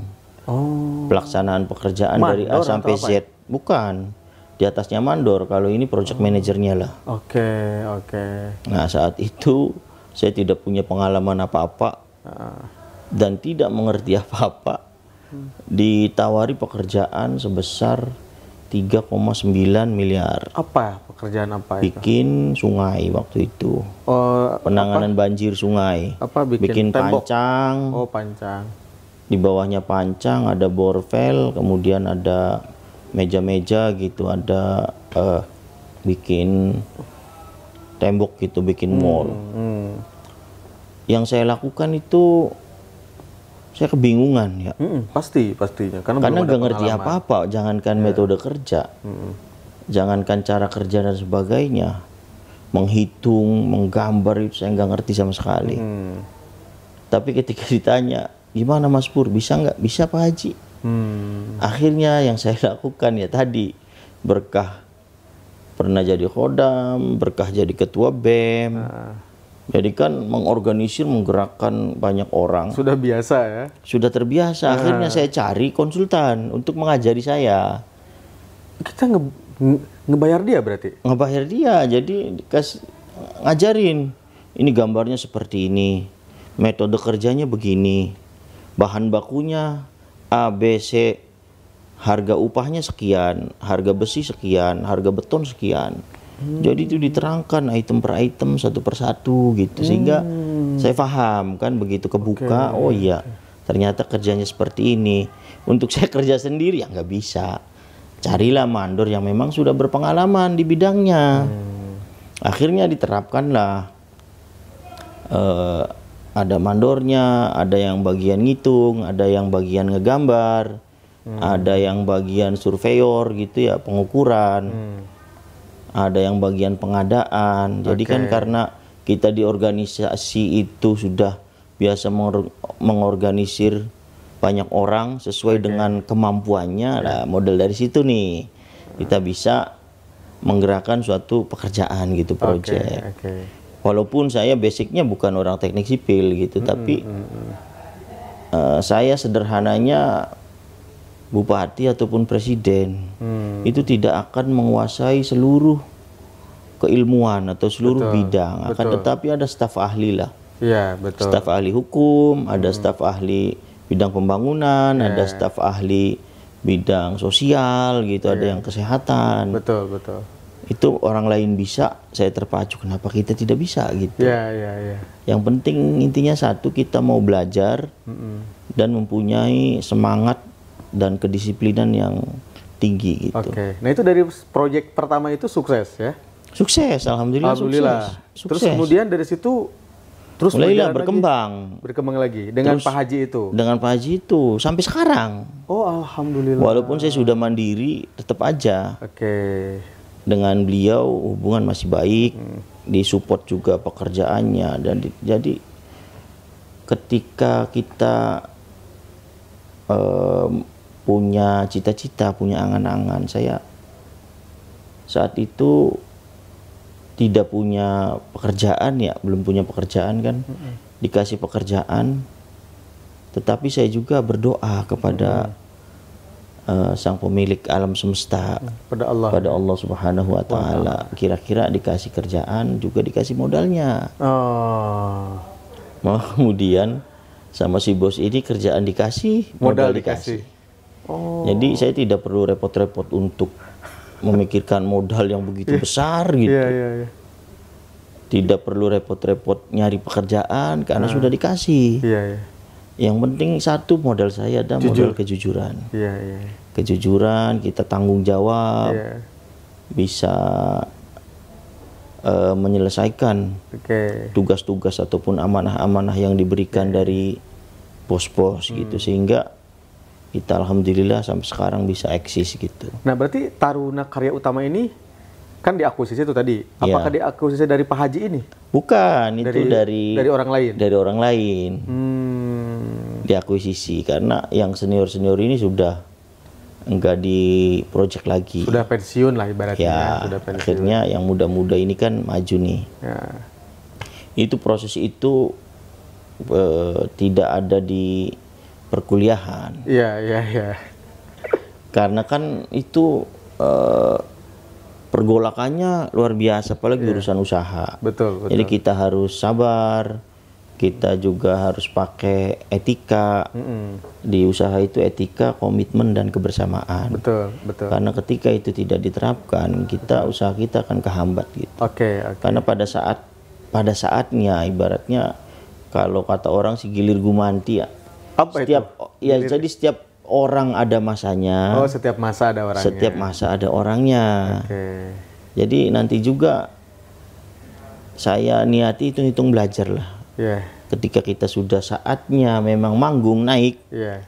pelaksanaan pekerjaan dari A
Mandor
sampai
atau apa
Z. Bukan, di atasnya mandor, kalau ini project manajernya lah.
Oke.
Nah saat itu saya tidak punya pengalaman apa-apa dan tidak mengerti apa-apa. Ditawari pekerjaan sebesar 3,9 miliar.
Apa pekerjaan apa itu?
Bikin sungai waktu itu.
Oh,
Penanganan banjir sungai.
Apa bikin tembok?
pancang.
Oh, pancang.
Di bawahnya pancang ada borvel, kemudian ada meja-meja gitu, ada bikin tembok gitu, bikin mall. Yang saya lakukan itu saya kebingungan ya.
Pastinya karena
Karena
belum ada
nggak ngerti
pengalaman.
apa-apa, jangankan metode kerja, jangankan cara kerja dan sebagainya, menghitung, menggambar itu saya nggak ngerti sama sekali. Tapi ketika ditanya, gimana Mas Pur, bisa nggak? Bisa Pak Haji. Akhirnya yang saya lakukan ya tadi, berkah pernah jadi khodam, berkah jadi ketua BEM. Jadi kan mengorganisir, menggerakkan banyak orang.
Sudah biasa ya.
Sudah terbiasa. Akhirnya saya cari konsultan untuk mengajari saya.
Kita ngebayar dia berarti.
Ngebayar dia, jadi ngajarin. Ini gambarnya seperti ini, metode kerjanya begini, bahan bakunya A, B, C, harga upahnya sekian, harga besi sekian, harga beton sekian. Jadi itu diterangkan item per item, satu persatu gitu, sehingga saya paham kan, begitu kebuka, oh iya ternyata kerjanya seperti ini. Untuk saya kerja sendiri ya nggak bisa, carilah mandor yang memang sudah berpengalaman di bidangnya. Akhirnya diterapkanlah, ada mandornya, ada yang bagian ngitung, ada yang bagian ngegambar, ada yang bagian surveyor gitu ya, pengukuran, ada yang bagian pengadaan. Jadi kan karena kita di organisasi itu sudah biasa mengorganisir banyak orang sesuai dengan kemampuannya, nah, model dari situ nih kita bisa menggerakkan suatu pekerjaan gitu, proyek. Walaupun saya basicnya bukan orang teknik sipil gitu, tapi saya sederhananya bupati ataupun presiden itu tidak akan menguasai seluruh keilmuan atau seluruh bidang, akan tetapi ada staf ahli lah.
Iya, betul.
Staf ahli hukum, ada staf ahli bidang pembangunan, ada staf ahli bidang sosial gitu, ada yang kesehatan.
Betul.
Itu orang lain bisa, saya terpacu, kenapa kita tidak bisa gitu.
Iya.
Yang penting intinya satu, kita mau belajar dan mempunyai semangat dan kedisiplinan yang tinggi gitu.
Nah itu dari proyek pertama itu sukses ya?
Sukses, alhamdulillah. Sukses.
Terus kemudian dari situ terus
mulailah berkembang
lagi dengan Pak Haji itu.
Dengan Pak Haji itu sampai sekarang.
Oh, alhamdulillah.
Walaupun saya sudah mandiri, tetap aja. Dengan beliau hubungan masih baik, disupport juga pekerjaannya, dan jadi ketika kita punya cita-cita, punya angan-angan, saya saat itu tidak punya pekerjaan ya, belum punya pekerjaan kan, dikasih pekerjaan, tetapi saya juga berdoa kepada sang pemilik alam semesta,
Pada Allah.
pada Allah Subhanahu wa taala. Kira-kira dikasih kerjaan juga dikasih modalnya.
Oh,
Kemudian sama si bos ini kerjaan dikasih,
modal dikasih. Oh,
Jadi saya tidak perlu repot-repot untuk memikirkan modal yang begitu besar gitu.
iya iya iya.
Tidak perlu repot-repot nyari pekerjaan karena sudah dikasih.
Iya iya.
Yang penting satu modal saya ada modal kejujuran.
Iya iya.
Kejujuran, kita tanggung jawab,
Iya.
bisa menyelesaikan
Oke.
tugas-tugas ataupun amanah-amanah yang diberikan dari bos-bos gitu, sehingga kita alhamdulillah sampai sekarang bisa eksis gitu.
Nah, berarti Taruna Karya Utama ini kan diakuisisi itu tadi. Apakah diakuisisi dari Pak Haji ini?
Bukan, itu dari
orang lain.
dari orang lain.
Hmm.
Diakuisisi karena yang senior-senior ini sudah enggak di project lagi.
Sudah pensiun lah ibaratnya.
Ya,
Sudah pensiun.
akhirnya yang muda-muda ini kan maju nih.
Ya.
Itu proses itu tidak ada di perkuliahan.
Iya iya iya.
Karena kan itu pergolakannya luar biasa, apalagi urusan usaha.
Betul betul.
Jadi kita harus sabar, kita juga harus pakai etika. Di usaha itu etika, komitmen, dan kebersamaan.
Betul betul.
Karena ketika itu tidak diterapkan, usaha kita akan kehambat gitu.
Oke oke.
Karena pada saatnya ibaratnya kalau kata orang si gilir gumanti ya.
Apa
Jadi setiap orang ada masanya.
Oh, setiap masa ada orangnya.
Setiap masa ada orangnya.
Oke.
Jadi nanti juga saya niati hitung belajar lah.
Iya.
Ketika kita sudah saatnya memang manggung naik,
Iya.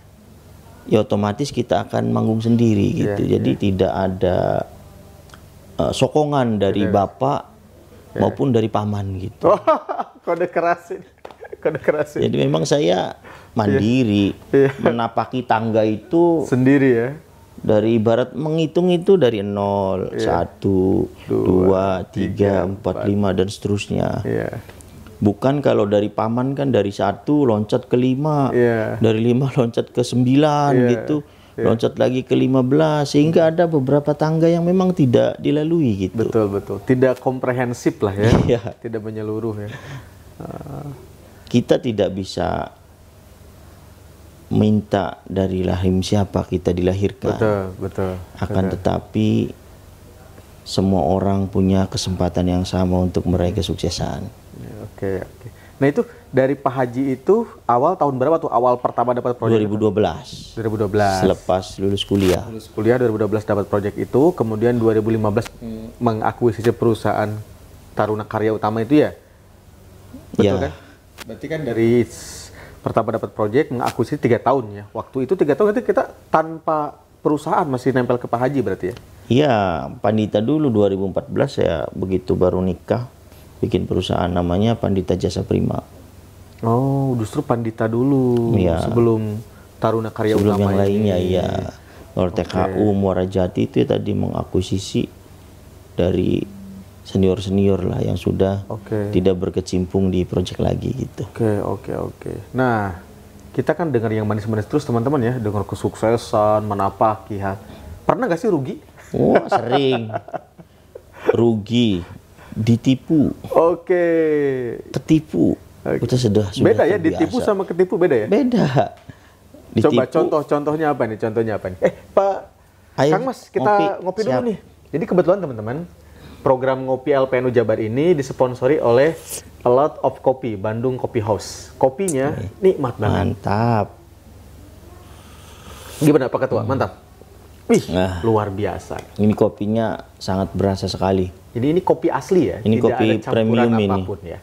ya otomatis kita akan manggung sendiri gitu. Jadi tidak ada sokongan dari bapak maupun dari paman gitu.
Oh, kode keras ini. Kode keras ini.
Jadi memang saya mandiri, menapaki tangga itu
Sendiri ya.
dari ibarat menghitung itu dari 0, 1, 2, 3, 4, 5 dan seterusnya.
Iya.
Bukan kalau dari paman kan dari 1 loncat ke 5,
Iya.
dari 5 loncat ke 9 gitu, loncat lagi ke 15, sehingga ada beberapa tangga yang memang tidak dilalui gitu.
Betul betul. Tidak komprehensif lah ya.
Iya.
Tidak menyeluruh ya.
Kita tidak bisa minta dari rahim siapa kita dilahirkan.
Betul betul.
Akan tetapi semua orang punya kesempatan yang sama untuk meraih kesuksesan.
Ya, oke oke. Nah itu dari Pak Haji itu awal tahun berapa tuh awal pertama dapat proyek?
2012.
2012.
Selepas lulus kuliah.
Lulus kuliah 2012 dapat proyek itu, kemudian 2015 mengakuisisi perusahaan Taruna Karya Utama itu ya? Betul
Ya.
kan? Berarti kan dari pertama dapat proyek mengakuisisi 3 tahun ya. Waktu itu 3 tahun itu kita tanpa perusahaan masih nempel ke Pak Haji berarti ya?
Iya, Pandita dulu 2014 saya begitu baru nikah bikin perusahaan namanya Pandita Jasa Prima.
Oh, justru Pandita dulu
Iya.
sebelum Taruna Karya
Sebelum
Utama
yang lainnya
ini.
ya. Kalau TKU Muara Jati itu tadi mengakuisisi dari senior-senior lah yang sudah
Oke.
tidak berkecimpung di proyek lagi gitu.
Oke. Nah, kita kan dengar yang manis-manis terus teman-teman ya, dengar kesuksesan, menapaki ya. Pernah nggak sih rugi?
Oh, sering. Rugi, ditipu,
Oke.
ketipu. Kita sudah
Beda ya,
terbiasa.
ditipu sama ketipu beda ya?
Beda.
Coba
Ditipu,
contohnya apa nih? Pak
Ayo,
Kang Mas, kita ngopi dulu
Siap.
nih. Jadi kebetulan teman-teman, program ngopi LPNU Jabar ini disponsori oleh A Lot of Coffee, Bandung Coffee House. Kopinya nikmat banget.
Mantap.
Gimana Pak Ketua? Mantap. Wih,
Nah.
luar biasa.
Ini kopinya sangat berasa sekali.
Jadi ini kopi asli ya,
Ini
tidak
kopi
ada campuran
premium ini.
apapun ya.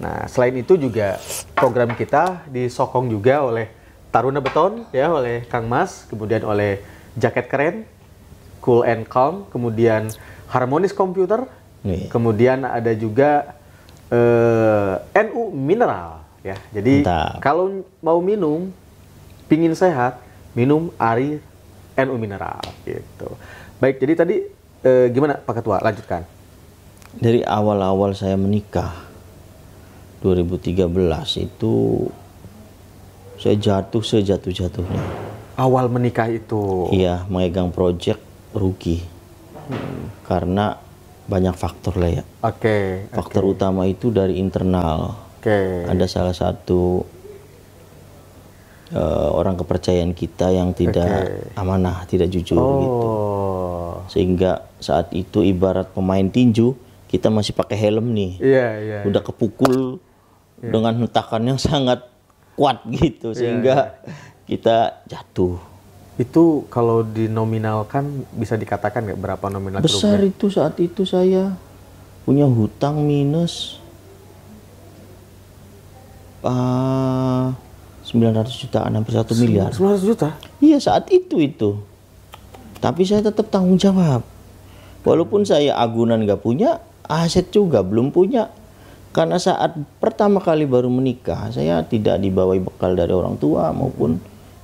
Nah, selain itu juga program kita disokong juga oleh Taruna Beton ya, oleh Kang Mas, kemudian oleh Jaket Keren, Cool and Calm, kemudian Harmonis Computer,
Nih.
kemudian ada juga NU Mineral ya. Jadi
Mantap.
kalau mau minum, pingin sehat, minum Ari NU Mineral gitu. Baik, jadi tadi gimana Pak Ketua? Lanjutkan.
Dari awal-awal saya menikah 2013 itu saya jatuh sejatuh-jatuhnya.
Awal menikah itu.
Iya, megang project rugi. Karena banyak faktor lah ya.
Oke.
Faktor utama itu dari internal.
Oke.
Ada salah satu orang kepercayaan kita yang tidak amanah, tidak jujur gitu.
Oh.
Sehingga saat itu ibarat pemain tinju, kita masih pakai helm nih.
Iya, iya.
Udah kepukul dengan hentakan yang sangat kuat gitu, sehingga kita jatuh.
Itu kalau dinominalkan bisa dikatakan nggak berapa nominal
Besar
kerugian?
itu saat itu saya punya hutang minus 900 jutaan, hampir 1 miliar.
900 juta?
Iya, saat itu. Tapi saya tetap tanggung jawab. Walaupun saya agunan nggak punya, aset juga belum punya. Karena saat pertama kali baru menikah, saya tidak dibawai bekal dari orang tua maupun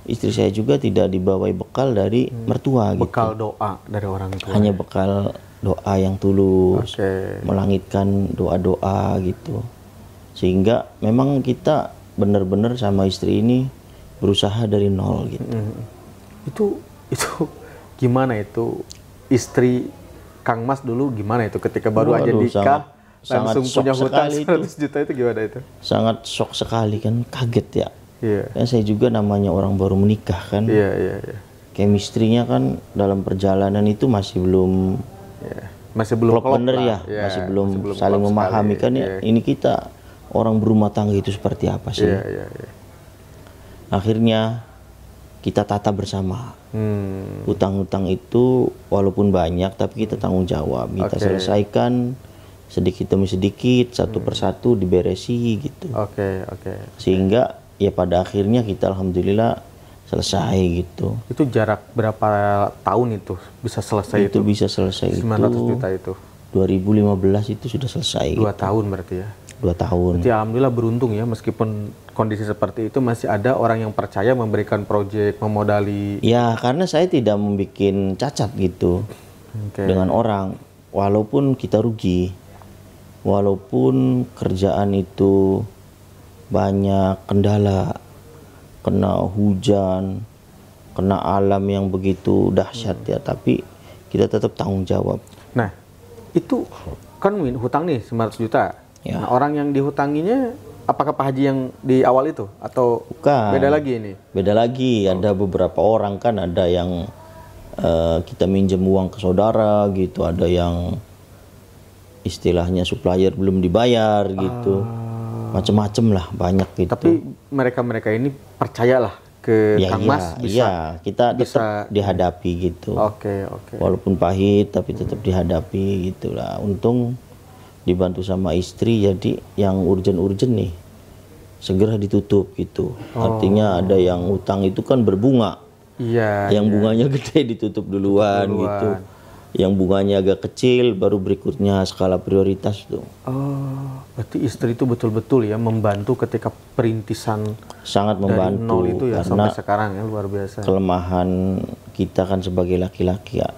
istri saya juga tidak dibawai bekal dari mertua gitu.
Bekal doa dari orang tua.
Hanya bekal doa yang tulus,
Oke.
melangitkan doa-doa gitu. Sehingga memang kita benar-benar sama istri ini berusaha dari nol gitu.
Itu gimana itu istri Kang Mas dulu gimana itu ketika baru aja
Waduh,
nikah
sangat
langsung
shock
punya hutang
sekali
100 juta itu gimana itu?
Sangat shock sekali kan, kaget ya.
Iya.
Kan saya juga namanya orang baru menikah kan.
Iya, iya, iya.
Chemistry-nya kan dalam perjalanan itu masih belum
Iya. Masih belum
klop bener
lah.
ya,
Iya,
masih belum saling
klop
memahami
sekali.
kan ya.
Iya.
Ini kita orang berumah tangga itu seperti apa sih?
Iya, iya, iya.
Akhirnya kita tata bersama.
Hmm.
Hutang-hutang itu walaupun banyak tapi kita tanggung jawab. Kita
Oke.
selesaikan sedikit demi sedikit, satu persatu diberesi gitu.
Oke, oke.
Sehingga ya pada akhirnya kita alhamdulillah selesai gitu.
Itu jarak berapa tahun itu bisa selesai itu?
Itu bisa selesai
900
itu
juta itu.
2015 itu sudah selesai.
2 tahun berarti ya.
2 tahun.
Berarti alhamdulillah beruntung ya, meskipun kondisi seperti itu masih ada orang yang percaya memberikan proyek, memodali.
Ya karena saya tidak membuat cacat gitu
Oke.
dengan orang, walaupun kita rugi, walaupun kerjaan itu banyak kendala, kena hujan, kena alam yang begitu dahsyat ya, tapi kita tetap tanggung jawab.
Nah, itu kan hutang nih 900 juta.
Ya.
Nah, orang yang dihutanginya apakah Pak Haji yang di awal itu atau
Bukan.
beda lagi ini?
Beda lagi, ada beberapa orang kan, ada yang kita minjem uang ke saudara gitu, ada yang istilahnya supplier belum dibayar gitu, macem-macem lah, banyak gitu.
Tapi mereka ini percayalah ke
ya,
Kang
iya,
Mas bisa.
iya, kita
bisa-
tetap dihadapi gitu.
Oke, oke.
Walaupun pahit tapi tetap dihadapi gitulah. Untung dibantu sama istri, jadi yang urgent-urgent nih segera ditutup gitu. Artinya ada yang utang itu kan berbunga,
Iya.
yang bunganya gede ditutup duluan gitu, yang bunganya agak kecil baru berikutnya skala prioritas tuh.
Oh, berarti istri itu betul-betul ya membantu ketika perintisan
Sangat
dari
membantu
nol itu ya
karena
sampai sekarang ya, luar biasa.
kelemahan kita kan sebagai laki-laki ya,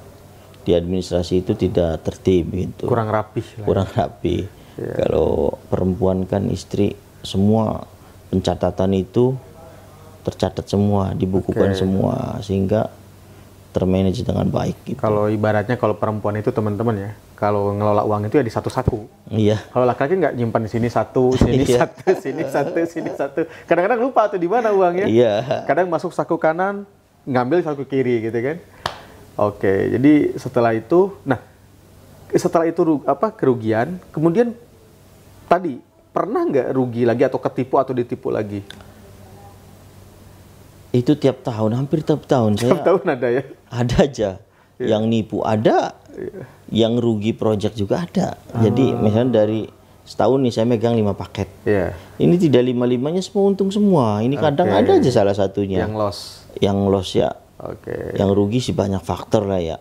di administrasi itu tidak tertib gitu,
Kurang rapih lah.
kurang rapi. Kalau perempuan kan istri, semua pencatatan itu tercatat semua, dibukukan semua, sehingga termanage dengan baik gitu.
Kalau ibaratnya kalau perempuan itu teman-teman ya, kalau ngelola uang itu ya di satu saku.
Iya,
Kalau laki-laki nggak nyimpan di sini satu, sini
Iya.
satu, sini satu, sini satu. Kadang-kadang lupa tuh di mana uangnya.
iya.
Kadang masuk saku kanan, ngambil saku kiri gitu kan. Oke, jadi setelah itu, nah setelah itu kerugian, kemudian tadi pernah nggak rugi lagi atau ketipu atau ditipu lagi?
Itu tiap tahun, hampir tiap tahun
Tiap
saya
tahun ada ya?
ada aja. Yang nipu ada, yang rugi project juga ada. Jadi misalnya dari setahun nih saya megang 5 paket.
Iya.
Ini tidak 5-5-nya semua untung semua. Ini kadang ada aja salah satunya.
Yang loss.
Yang loss ya.
Oke.
Yang rugi sih banyak faktor lah ya.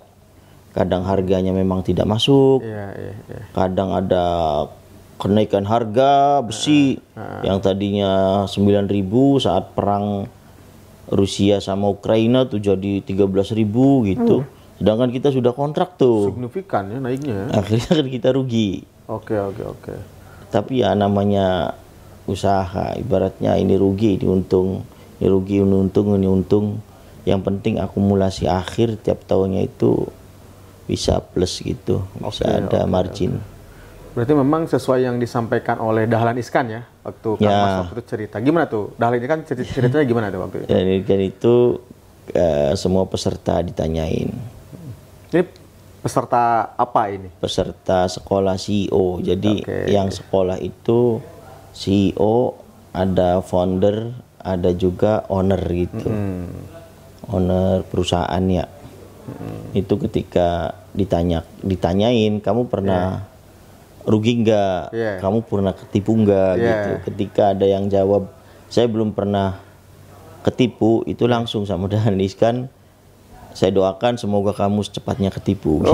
Kadang harganya memang tidak masuk.
Iya, iya, iya.
Kadang ada kenaikan harga besi yang tadinya 9.000 saat perang Rusia sama Ukraina tuh jadi 13.000 gitu. Sedangkan kita sudah kontrak tuh.
Signifikan ya naiknya.
Akhirnya kan kita rugi.
Oke, oke, oke.
Tapi ya namanya usaha, ibaratnya ini rugi, ini untung, ini rugi, ini untung, ini untung. Yang penting akumulasi akhir tiap tahunnya itu bisa plus gitu, bisa ada margin.
Berarti memang sesuai yang disampaikan oleh Dahlan Iskan ya, waktu Kang
Ya.
Mas waktu itu cerita. Gimana tuh? Dahlan ini kan ceritanya gimana tuh waktu itu?
Dan itu semua peserta ditanyain.
Ini peserta apa ini?
Peserta sekolah CEO. Jadi yang sekolah itu CEO, ada founder, ada juga owner gitu. Owner perusahaan ya. Itu ketika ditanyain, kamu pernah rugi nggak? Kamu pernah ketipu nggak? Gitu. Ketika ada yang jawab, saya belum pernah ketipu, itu langsung sama Dahlan Iskan, saya doakan semoga kamu secepatnya ketipu. Gitu.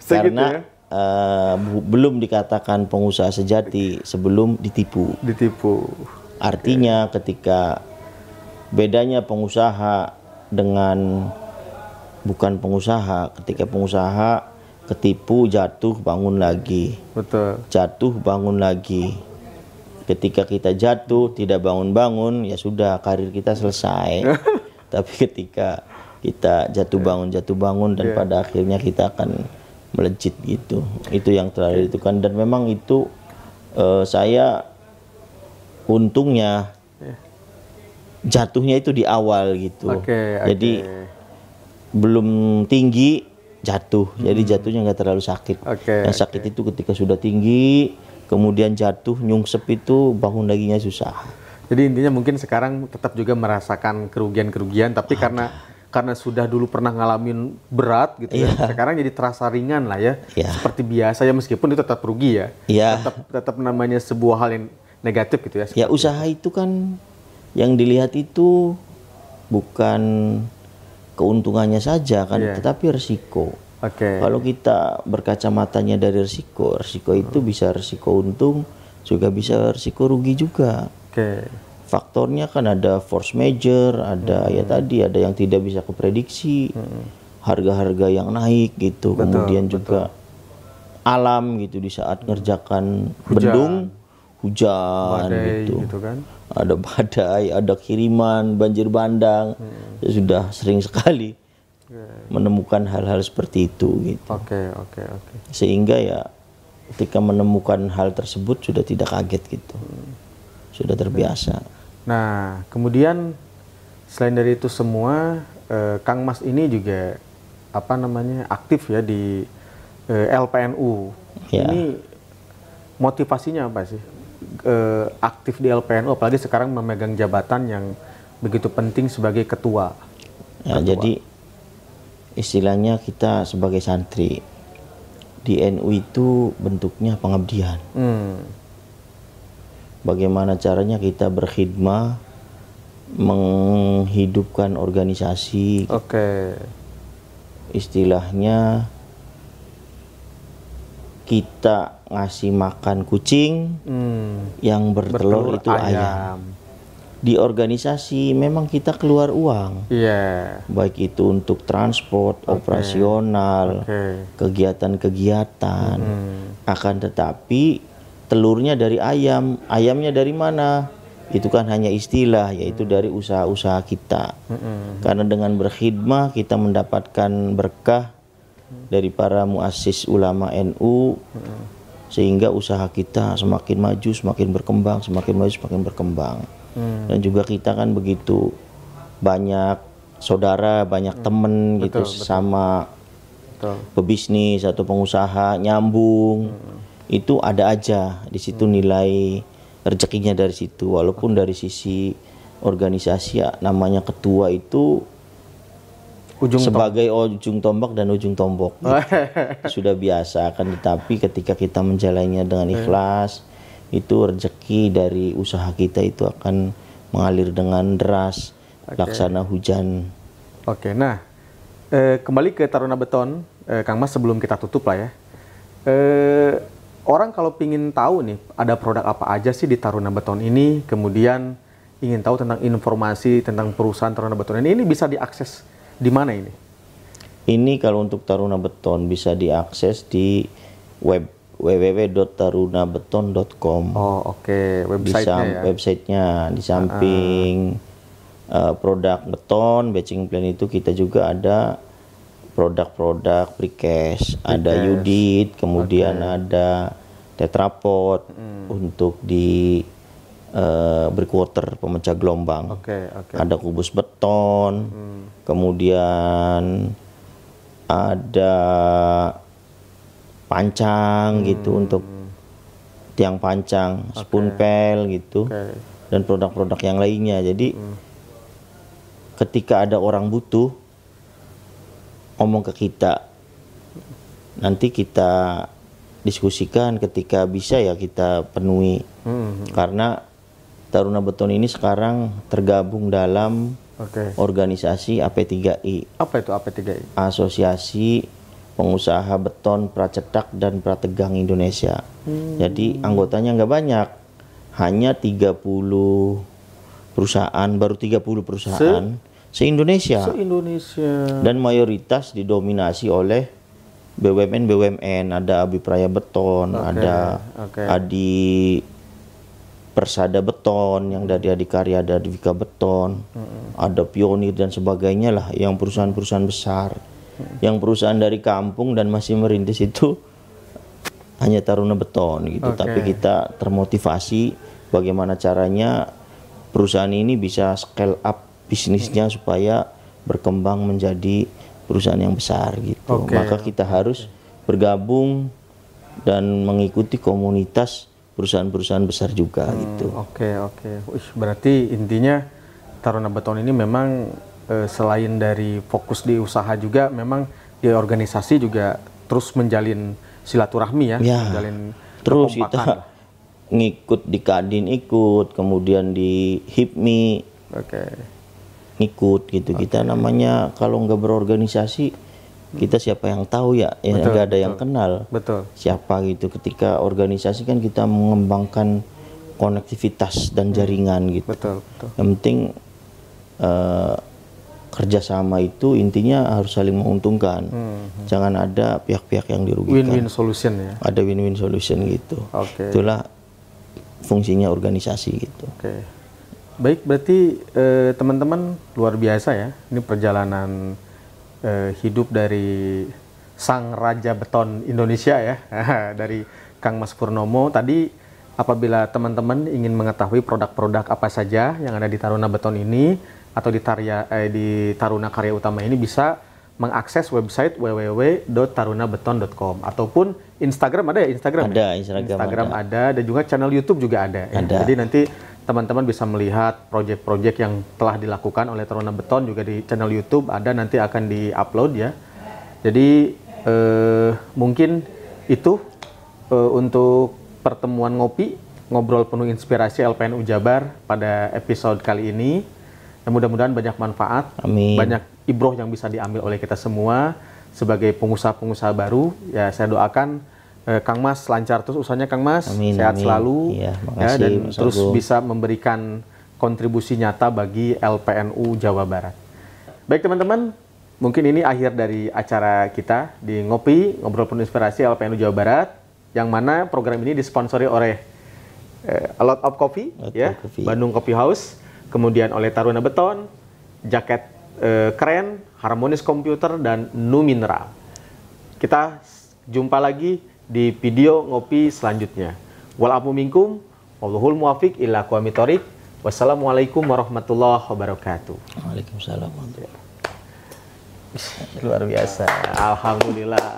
Karena belum dikatakan pengusaha sejati sebelum ditipu. Artinya ketika bedanya pengusaha dengan bukan pengusaha, ketika pengusaha ketipu, jatuh, bangun lagi.
Betul.
Jatuh, bangun lagi. Ketika kita jatuh, tidak bangun-bangun, ya sudah, karir kita selesai. Tapi ketika kita jatuh bangun, dan pada akhirnya kita akan melejit gitu. Itu yang terakhir itu kan. Dan memang itu saya untungnya jatuhnya itu di awal gitu. Jadi belum tinggi, jatuh, jadi jatuhnya nggak terlalu sakit. Yang sakit itu ketika sudah tinggi, kemudian jatuh, nyungsep itu bangun laginya susah.
Jadi intinya mungkin sekarang tetap juga merasakan kerugian-kerugian, tapi karena sudah dulu pernah ngalamin berat gitu ya, sekarang jadi terasa ringan lah ya, seperti biasa ya, meskipun itu tetap rugi ya, tetap namanya sebuah hal yang negatif gitu ya.
Ya usaha itu kan yang dilihat itu bukan keuntungannya saja kan, tetapi resiko. Kalau kita berkacamatanya dari resiko itu bisa resiko untung, juga bisa resiko rugi juga. Faktornya kan ada force major, ada ya tadi ada yang tidak bisa kuprediksi, harga-harga yang naik gitu, kemudian juga alam gitu di saat ngerjakan bendung, hujan gitu
kan.
Ada badai, ada kiriman, banjir bandang. Ya sudah sering sekali menemukan hal-hal seperti itu gitu. Sehingga ya ketika menemukan hal tersebut sudah tidak kaget gitu. Sudah terbiasa.
Nah, kemudian selain dari itu semua, Kang Mas ini juga aktif ya di LPNU. Ini motivasinya apa sih? Aktif di LPNU, apalagi sekarang memegang jabatan yang begitu penting sebagai ketua.
Jadi istilahnya kita sebagai santri di NU itu bentuknya pengabdian. Bagaimana caranya kita berkhidmah, menghidupkan organisasi. Istilahnya kita ngasih makan kucing, yang bertelur itu ayam. Di organisasi memang kita keluar uang, baik itu untuk transport, operasional, kegiatan-kegiatan. Akan tetapi telurnya dari ayam, ayamnya dari mana? Itu kan hanya istilah, yaitu dari usaha-usaha kita. Karena dengan berkhidmah kita mendapatkan berkah dari para muassis ulama NU, sehingga usaha kita semakin maju, semakin berkembang, semakin maju, semakin berkembang. Dan juga kita kan begitu banyak saudara, banyak temen gitu, sama pebisnis atau pengusaha nyambung. Itu ada aja di situ nilai rezekinya dari situ. Walaupun dari sisi organisasi ya, namanya ketua itu sebagai ujung tombak dan ujung tombok gitu. Sudah biasa kan, tetapi ketika kita menjalannya dengan ikhlas, itu rezeki dari usaha kita itu akan mengalir dengan deras, laksana hujan.
Nah kembali ke Taruna Beton, Kang Mas, sebelum kita tutup lah ya, orang kalau pingin tahu nih ada produk apa aja sih di Taruna Beton ini, kemudian ingin tahu tentang informasi tentang perusahaan Taruna Beton ini bisa diakses di mana ini?
Ini kalau untuk Taruna Beton bisa diakses di web www.tarunabeton.com.
Websitenya ya.
Websitenya di samping produk beton, batching plant itu kita juga ada produk-produk precast, ada Udit, kemudian ada tetrapod untuk di breakwater pemecah gelombang. Ada kubus beton, kemudian ada pancang gitu untuk tiang pancang, spoon pel gitu, dan produk-produk yang lainnya. Jadi ketika ada orang butuh ngomong ke kita, nanti kita diskusikan, ketika bisa ya kita penuhi. Karena Taruna Beton ini sekarang tergabung dalam organisasi AP3I.
Apa itu AP3I?
Asosiasi Pengusaha Beton Pracetak dan Prategang Indonesia. Jadi anggotanya nggak banyak, hanya 30 perusahaan, baru 30 perusahaan se-Indonesia. Dan mayoritas didominasi oleh BUMN, ada Abi Praya Beton, ada Adi Persada Beton, yang dari Adikarya ada Advika Beton, ada Pionir dan sebagainya lah, yang perusahaan-perusahaan besar. Yang perusahaan dari kampung dan masih merintis itu hanya Taruna Beton gitu. Tapi kita termotivasi bagaimana caranya perusahaan ini bisa scale up bisnisnya supaya berkembang menjadi perusahaan yang besar gitu. Maka kita harus bergabung dan mengikuti komunitas perusahaan-perusahaan besar juga gitu.
Berarti intinya Taruna Beton ini memang selain dari fokus di usaha juga memang di organisasi juga terus menjalin silaturahmi ya, menjalin
terus kita ngikut di Kadin ikut, kemudian di HIPMI ngikut gitu. Kita namanya kalau nggak berorganisasi, kita siapa yang tahu ya, nggak ada yang kenal siapa gitu. Ketika organisasi kan kita mengembangkan konektivitas dan jaringan gitu. Yang penting kerjasama itu intinya harus saling menguntungkan. Jangan ada pihak-pihak yang dirugikan.
Win-win solution ya.
Ada win-win solution gitu. Itulah fungsinya organisasi gitu.
Baik, berarti teman-teman luar biasa ya. Ini perjalanan hidup dari sang raja beton Indonesia ya, dari Kang Mas Purnomo. Tadi apabila teman-teman ingin mengetahui produk-produk apa saja yang ada di Taruna Beton ini atau di Taruna Karya Utama ini, bisa mengakses website www.tarunabeton.com ataupun Instagram ada ya? Instagram ada, dan juga channel YouTube juga ada. Ya. Jadi nanti teman-teman bisa melihat proyek-proyek yang telah dilakukan oleh Taruna Beton juga di channel YouTube ada, nanti akan di-upload ya. Jadi mungkin itu untuk pertemuan ngobrol penuh inspirasi LPNU Jabar pada episode kali ini. Mudah-mudahan banyak manfaat, banyak ibroh yang bisa diambil oleh kita semua sebagai pengusaha-pengusaha baru. Ya, saya doakan Kang Mas lancar terus usahanya, Kang Mas, sehat selalu ya, dan terus bisa memberikan kontribusi nyata bagi LPNU Jawa Barat. Baik teman-teman, mungkin ini akhir dari acara kita di Ngobrol Penuh Inspirasi LPNU Jawa Barat, yang mana program ini disponsori oleh A Lot of Coffee, Bandung Coffee House, kemudian oleh Taruna Beton, jaket keren, Harmonis Komputer, dan Nu Mineral. Kita jumpa lagi di video ngopi selanjutnya. Walafu minkum, wallahul muwafiq ila aqwamit thoriq. Wassalamualaikum warahmatullahi wabarakatuh.
Waalaikumsalam.
Luar biasa. Alhamdulillah.